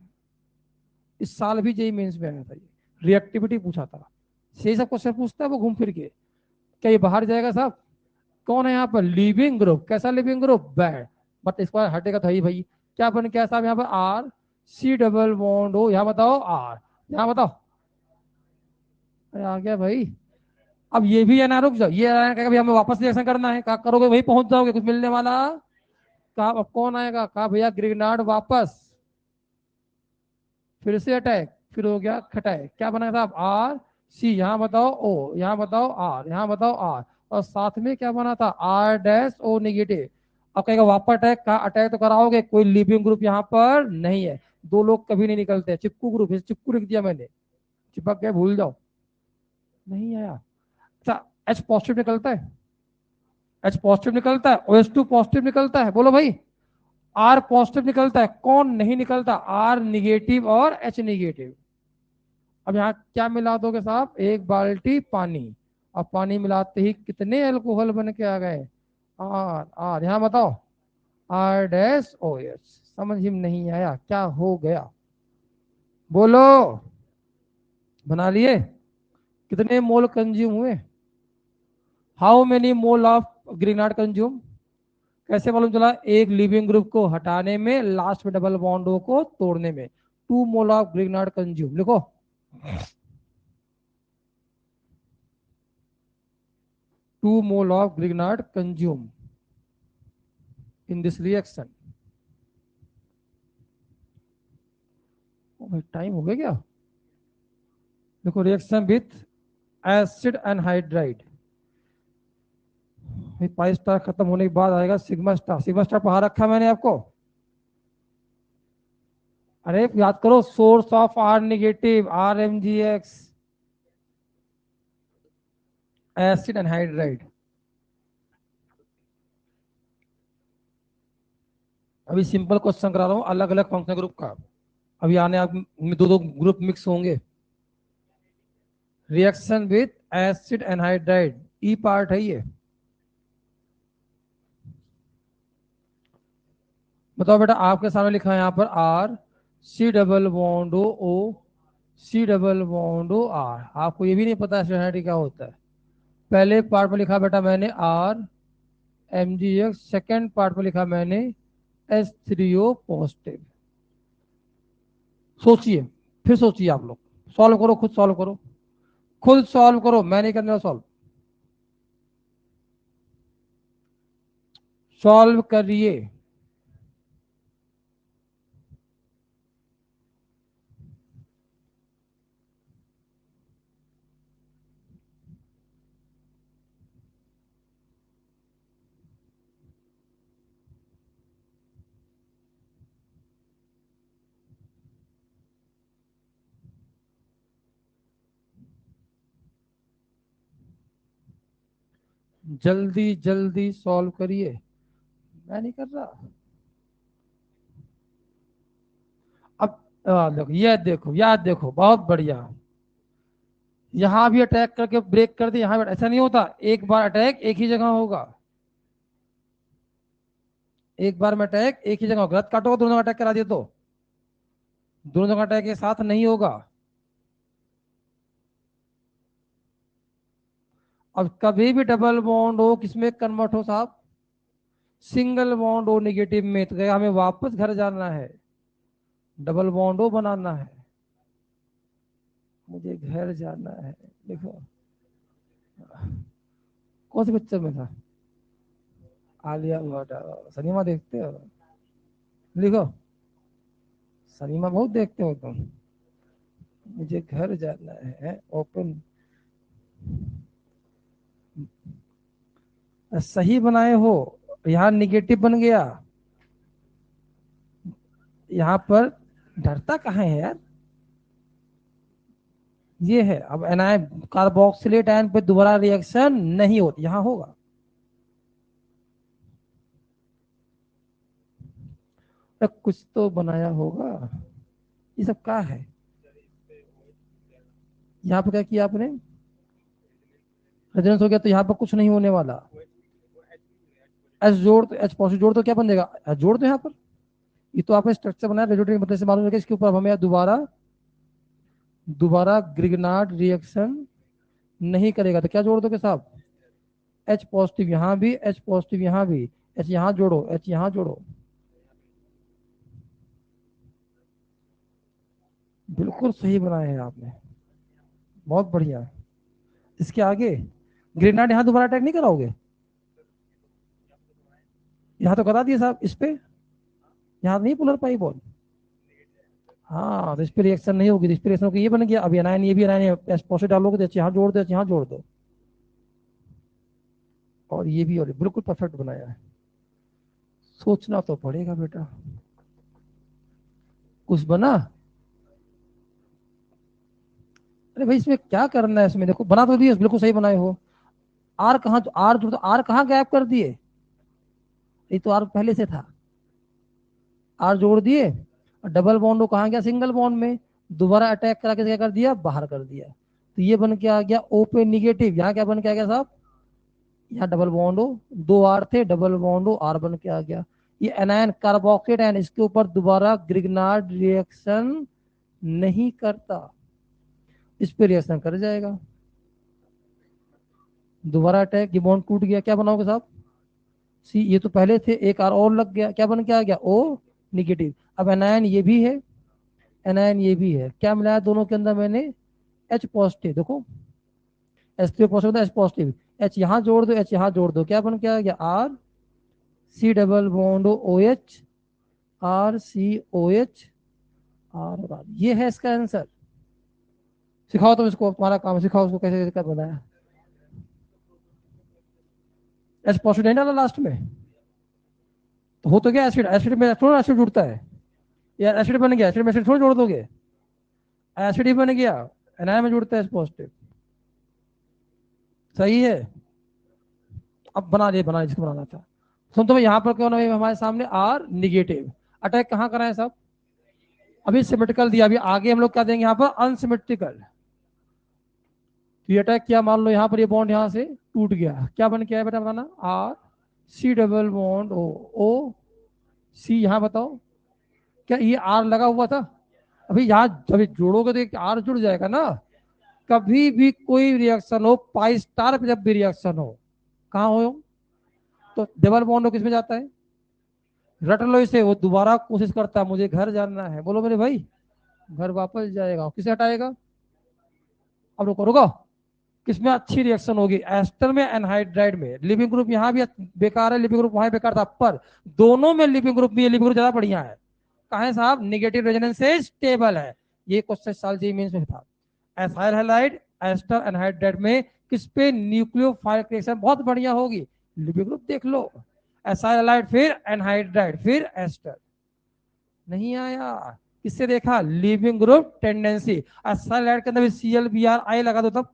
इस साल भी जेई मेंस में आया था, ये रिएक्टिविटी पूछा था, यही सब क्वेश्चन पूछता है वो घूम फिर के। क्या ये बाहर जाएगा साहब? कौन है यहाँ पर, लिविंग ग्रुप, कैसा लिविंग ग्रुप, बैड, बट इसको हटेगा तो ही भाई, क्या बन गया साहब यहाँ पर, आर सी डबल बॉन्ड हो, यहाँ बताओ आर, यहाँ बताओ, अरे आ गया भाई। अब ये भी है ना, रुक जाओ, ये कहेगा भाई हमें वापस रिएक्शन करना है, कहा करोगे वही पहुंच जाओगे, कुछ मिलने वाला, कहा अब कौन आएगा, कहा भैया ग्रिगनार्ड वापस, फिर से अटैक, फिर हो गया खटैक, क्या बना साहब, आर सी, यहाँ बताओ ओ, यहाँ बताओ आर, यहाँ बताओ आर, और साथ में क्या बना था, आर डैश ओ निगेटिव। अब कहेगा वापस अटैक, का अटैक तो कराओगे, कोई लिविंग ग्रुप यहाँ पर नहीं है, दो लोग कभी नहीं निकलते, चिपकू ग्रुप, चिपकू लिख दिया मैंने, चिपक गए भूल जाओ, नहीं आया। अच्छा, एच पॉजिटिव निकलता है, एच पॉजिटिव निकलता है, OH टू पॉजिटिव निकलता है, बोलो भाई, आर पॉजिटिव निकलता है, कौन नहीं निकलता, आर निगेटिव और एच निगेटिव। अब यहाँ क्या मिला दोगे साहब, एक बाल्टी पानी, और पानी मिलाते ही कितने अल्कोहल बन के आ गए, आर आर, यहाँ बताओ आर डैश ओ एच, समझ ही नहीं आया क्या हो गया, बोलो, बना लिए, कितने मोल कंज्यूम हुए, how many mole of Grignard consume, कैसे मालूम चला, एक लिविंग ग्रुप को हटाने में, लास्ट में डबल बॉन्डों को तोड़ने में, 2 मोल ऑफ ग्रीनार्ड कंज्यूम, लिखो 2 mole of Grignard consume in this reaction. Time हो गया क्या, देखो reaction with acid anhydride, pi star खत्म होने के बाद आएगा सिग्मा स्टार, सिग्मा स्टार पढ़ा रखा मैंने आपको, अरे याद करो, source of R negative, R M G X, acid anhydride. अभी सिंपल क्वेश्चन करा रहा हूँ अलग अलग फंक्शन ग्रुप का, अभी आने आप दो दो ग्रुप मिक्स होंगे, reaction with acid anhydride, E part है ये, बताओ बेटा, आपके सामने लिखा है यहाँ पर R C double bond O C double bond O R, आपको ये भी नहीं पता स्टेशनरी क्या होता है, पहले पार्ट में लिखा बेटा मैंने R M G X, second part में लिखा मैंने H3O पॉजिटिव। सोचिए, फिर सोचिए आप लोग, सॉल्व करो, खुद सॉल्व करो, खुद सॉल्व करो, मैं नहीं करने वाला सॉल्व, सॉल्व करिए। जल्दी जल्दी सॉल्व करिए, मैं नहीं कर रहा। अब देखो, ये देखो, याद देखो, बहुत बढ़िया, यहां भी अटैक करके ब्रेक कर दे, यहां ऐसा नहीं होता, एक बार अटैक एक ही जगह होगा, एक बार में अटैक एक ही जगह होगा, गलत काटोगे दोनों अटैक करा दिए तो दोनों जगह अटैक के साथ नहीं होगा। अब कभी भी डबल बॉन्ड हो किसमें कन्वर्ट हो साहब, सिंगल बॉन्ड हो निगेटिव में, तो हमें वापस घर जाना है, डबल बॉन्ड हो बनाना है, मुझे घर जाना है। देखो कौन से पिक्चर में था? आलिया भट्ट। सनीमा देखते हो? लिखो, सनीमा बहुत देखते हो तुम। मुझे घर जाना है, ओपन। सही बनाए हो, यहाँ निगेटिव बन गया, यहाँ पर डरता कहाँ है यार? ये है। अब एनायन कार्बोक्सिलेट आयन पे दोबारा रिएक्शन नहीं होती, यहां होगा। तो कुछ तो बनाया होगा। ये सब क्या है? यहाँ पे क्या किया आपने? रेजोनेंस हो गया, तो यहाँ पर कुछ नहीं होने वाला। एच जोड़ तो, एच पॉजिटिव जोड़ तो क्या बन जाएगा? एच जोड़ दो यहाँ पर। ये तो आपने स्ट्रक्चर बनाया रेजोनेंस मतलब से मालूम है कि इसके ऊपर अब हमें दोबारा दोबारा ग्रिगनार्ड रिएक्शन नहीं करेगा, तो क्या जोड़ दोगे साहब? एच पॉजिटिव यहाँ भी, एच पॉजिटिव यहाँ भी, एच यहाँ जोड़ो, एच यहाँ जोड़ो। बिल्कुल सही बनाया है आपने, बहुत बढ़िया। इसके आगे ग्रेनाड यहाँ दोबारा अटैक नहीं कराओगे? यहाँ तो करा दिए साहब इस पे, यहाँ नहीं पुलर पाई बॉल। हाँ, तो इस पे रिएक्शन नहीं होगी, इस पे रिएक्शन होगी, ये बन गया। अब एनायन, ये भी एनायन है, पॉजिटिव डालोगे तो यहाँ जोड़ दो, यहाँ जोड़ दो, और ये भी, और बिल्कुल परफेक्ट बनाया है। सोचना तो पड़ेगा बेटा, कुछ बना। अरे भाई इसमें क्या करना है, इसमें देखो बना तो दिए, बिल्कुल सही बनाए हो। आर कहाँ, आर जुड़, आर कहाँ गैप कर दिए? ये तो आर पहले से था, आर जोड़ दिए। डबल बॉन्ड कहाँ गया? सिंगल बॉन्ड में। दोबारा अटैक करा के क्या कर दिया? बाहर कर दिया। तो ये बन के आ गया ओ पे निगेटिव। यहाँ क्या बन के आ गया साहब? यहाँ डबल बॉन्ड हो, दो आर थे, डबल बॉन्ड हो, आर बन के आ गया। ये एनायन कार्बोक्सिलेट आयन, इसके ऊपर दोबारा ग्रिग्नार्ड रिएक्शन नहीं करता, इस पे रिएक्शन कर जाएगा। दोबारा अटैक, ये बॉन्ड टूट गया, क्या बनाओगे साहब? सी, ये तो पहले थे, एक आर और लग गया, क्या बन के आ गया? ओ निगेटिव। अब एनायन ये भी है, एनायन ये भी है, क्या मिलाया दोनों के अंदर मैंने? H positive. देखो H three positive, H positive, H यहाँ जोड़ दो, एच यहाँ जोड़ दो, क्या बन के आ गया? R C double bond O H, R C O H, R. ये है इसका आंसर। सिखाओ तुम इसको, तुम्हारा काम सिखाओ उसको कैसे कर बनाया। एच पॉजिटिव नहीं डाला लास्ट में, तो हो तो गया एसिड, एसिड में थोड़ा एसिड जुड़ता है यार, एसिड बन गया, एसिड में एसिड थोड़ा जोड़ दोगे, एसिड ही बन गया, एनायन में जुड़ता है एच पॉजिटिव। सही है। अब बना लिए, बना जिसको बनाना था। सुन तो यहाँ पर कौन है हमारे सामने? Are negative. अटैक कहाँ कराए साहब? अभी सिमेट्रिकल दिया, अभी आगे हम लोग क्या देंगे यहाँ पर? अनसिमेट्रिकल। तो ये अटैक किया, मान लो यहाँ पर ये बॉन्ड यहाँ से टूट गया, क्या बन के आया बेटा बताना? R C double bond O, O C, यहाँ बताओ क्या ये आर लगा हुआ था? अभी यहाँ जब जोड़ोगे तो एक आर जुड़ जाएगा ना। कभी भी कोई रिएक्शन हो, पाई स्टार पे जब भी रिएक्शन हो, कहाँ हो? तो डबल बॉन्ड हो, किसमें जाता है? रट लो इसे, वो दोबारा कोशिश करता है, मुझे घर जाना है, बोलो मेरे भाई, घर वापस जाएगा, किसे हटाएगा? अब रुको रुको, किसमें अच्छी रिएक्शन होगी? एस्टर में, एनहाइड्राइड में। लिविंग ग्रुप यहाँ भी बेकार है, लिविंग ग्रुप वहां बेकार था, पर दोनों में लिविंग ग्रुप भी, लिविंग ग्रुप ज्यादा बढ़िया है। कहा है साहब? नेगेटिव रेजोनेंस से स्टेबल है। ये क्वेश्चन साल जी मीन्स में था। एसाइल हैलाइड, एस्टर, एनहाइड्राइड में किस पे न्यूक्लियोफाइल रिएक्शन बहुत बढ़िया होगी? लिविंग ग्रुप देख लो। एसाइल हैलाइड, फिर एनहाइड्राइड, फिर एस्टर। नहीं आया? किससे देखा? Living group tendency. Acyl halide के अंदर भी सीएल बी आर आई लगा दो, तब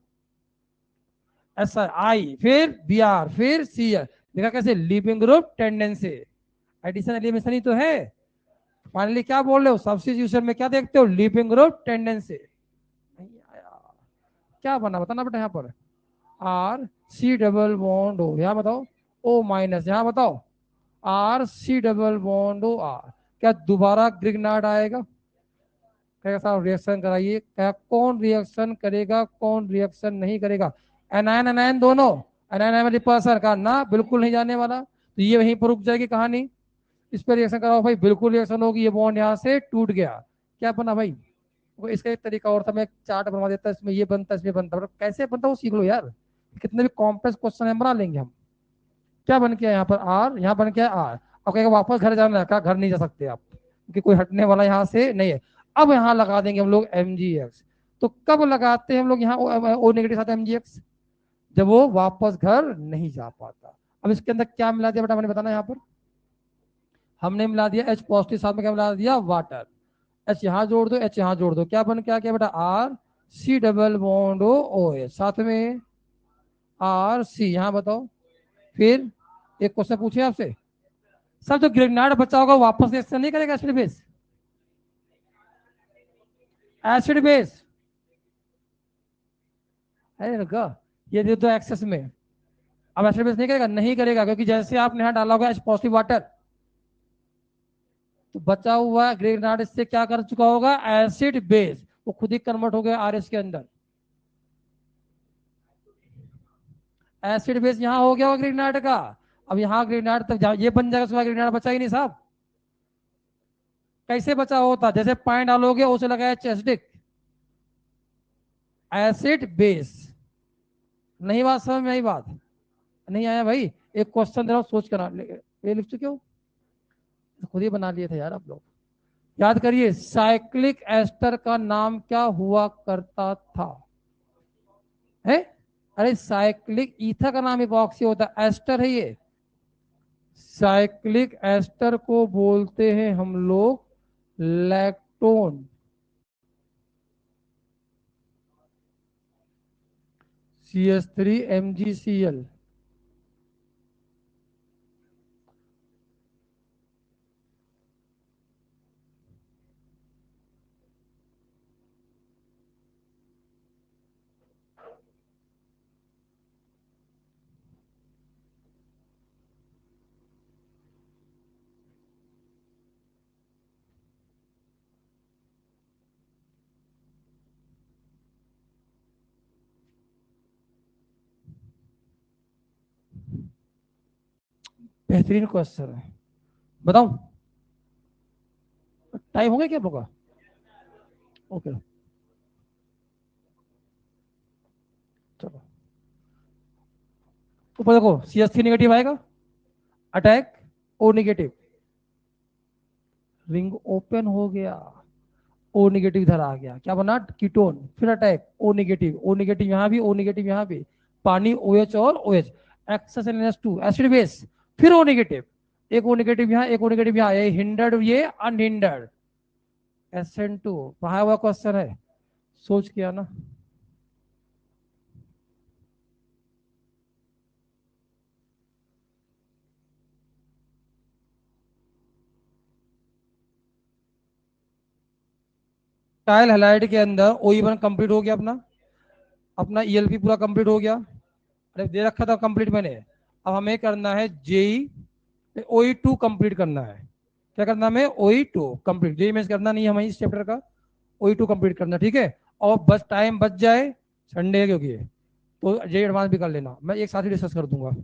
एस आई, फिर बी आर, फिर सी एल। देखा कैसे? Leaving group tendency. Addition elimination ही तो है। फाइनली क्या बोल रहे हो? सब्स्टिट्यूशन में क्या देखते हो? Living group tendency. नहीं आया? क्या बना बताना बेटा यहाँ पर? R C double bond O, यहाँ बताओ ओ माइनस, यहाँ बताओ R C double bond O R. क्या दोबारा ग्रिग्नार्ड आएगा? कैसा रिएक्शन कराइए, क्या कौन रिएक्शन करेगा, कौन रिएक्शन नहीं करेगा? एनायन एनायन दोनों, एनायन रिपल्सन का ना, बिल्कुल नहीं जाने वाला, तो ये वहीं पर रुक जाएगी कहानी। इस पर रिएक्शन कराओ भाई, बिल्कुल रिएक्शन होगी, ये बॉन्ड यहाँ से टूट गया, क्या बना भाई? वो इसका एक तरीका और था, मैं एक चार्ट बनवा देता, इसमें ये बनता, इसमें बनता, मतलब कैसे बनता वो सीख लो यार। कितने भी कॉम्प्लेक्स क्वेश्चन है बना लेंगे हम। क्या बन गया यहाँ पर आर, यहाँ बन गया आर। अब कहेगा वापस घर जाना है, कहा घर नहीं जा सकते आप, क्योंकि कोई हटने वाला यहाँ से नहीं है। अब यहाँ लगा देंगे हम लोग एम जी एक्स। तो कब लगाते हैं हम लोग यहाँ ओ नेगेटिव साथ एम जी एक्स? जब वो वापस घर नहीं जा पाता। अब इसके अंदर क्या मिला दिया बेटा, मैंने बताना यहाँ पर। हमने मिला दिया एच पॉजिटिव, साथ में क्या मिला दिया, वाटर। एच यहाँ जोड़ दो, एच यहाँ जोड़ दो, क्या बन क्या बेटा, R C double bond O H, साथ में आर सी, यहाँ बताओ। फिर एक क्वेश्चन पूछे आपसे, सर जो ग्रेनाइट बचा होगा वापस रिएक्शन नहीं करेगा एसिड बेस? एसिड बेस है ना, ये दे दो एक्सेस में। अब एसिड बेस नहीं करेगा, नहीं करेगा, क्योंकि जैसे आपने यहाँ डाला होगा एच पॉजिटिव वाटर, तो बचा हुआ ग्रेनाइट इससे क्या कर चुका होगा, एसिड बेस, वो खुद ही कन्वर्ट हो गया आर एस के अंदर। एसिड बेस यहाँ हो गया होगा ग्रेनाइट का। अब यहाँ ग्रेनाइट तक ये बन जाएगा, उसके बाद ग्रेनाइट बचा ही नहीं साहब। कैसे बचा होता, जैसे पानी डालोगे उसे लगाया एसिडिक, एसिड बेस। नहीं बात समझ में आई बात? नहीं आया भाई? एक क्वेश्चन दे रहा हूं, सोच कर ये लिख चुके हो, खुद ही बना लिए थे यार आप लोग। याद करिए, साइक्लिक एस्टर का नाम क्या हुआ करता था? है, अरे साइक्लिक ईथर का नाम इपॉक्सी होता है, एस्टर है ये। साइक्लिक एस्टर को बोलते हैं हम लोग लैक्टोन। CH3 MgCl। बेहतरीन क्वेश्चन है, बताऊं? टाइम हो गया क्या आपका? ओके, चलो। ऊपर देखो, CH3 नेगेटिव आएगा, attack O negative, ring open हो गया, ओ नेगेटिव इधर आ गया, क्या बना, कीटोन, फिर attack O negative, O negative यहाँ भी, ओ नेगेटिव यहाँ भी, पानी OH और OH, access NH2 acid base, फिर ओ नेगेटिव, एक ओ नेगेटिव यहाँ, एक ओ नेगेटिव यहाँ, ये हिंडर्ड, ये अनहिंडर्ड, SN2। पढ़ाया हुआ क्वेश्चन है, सोच किया ना। टाइल हेलाइड के अंदर OE1 कंप्लीट हो गया अपना, अपना ELP पूरा कंप्लीट हो गया, अरे दे रखा था कंप्लीट मैंने। अब हमें करना है जेई, OE2 कंप्लीट करना है। क्या करना है हमें, OE2 कंप्लीट, जेई में करना नहीं है हमें इस चैप्टर का, OE2 कंप्लीट करना, ठीक है। और बस टाइम बच जाए, संडे है क्योंकि, तो जेई एडवांस भी कर लेना, मैं एक साथ ही डिस्कस कर दूंगा।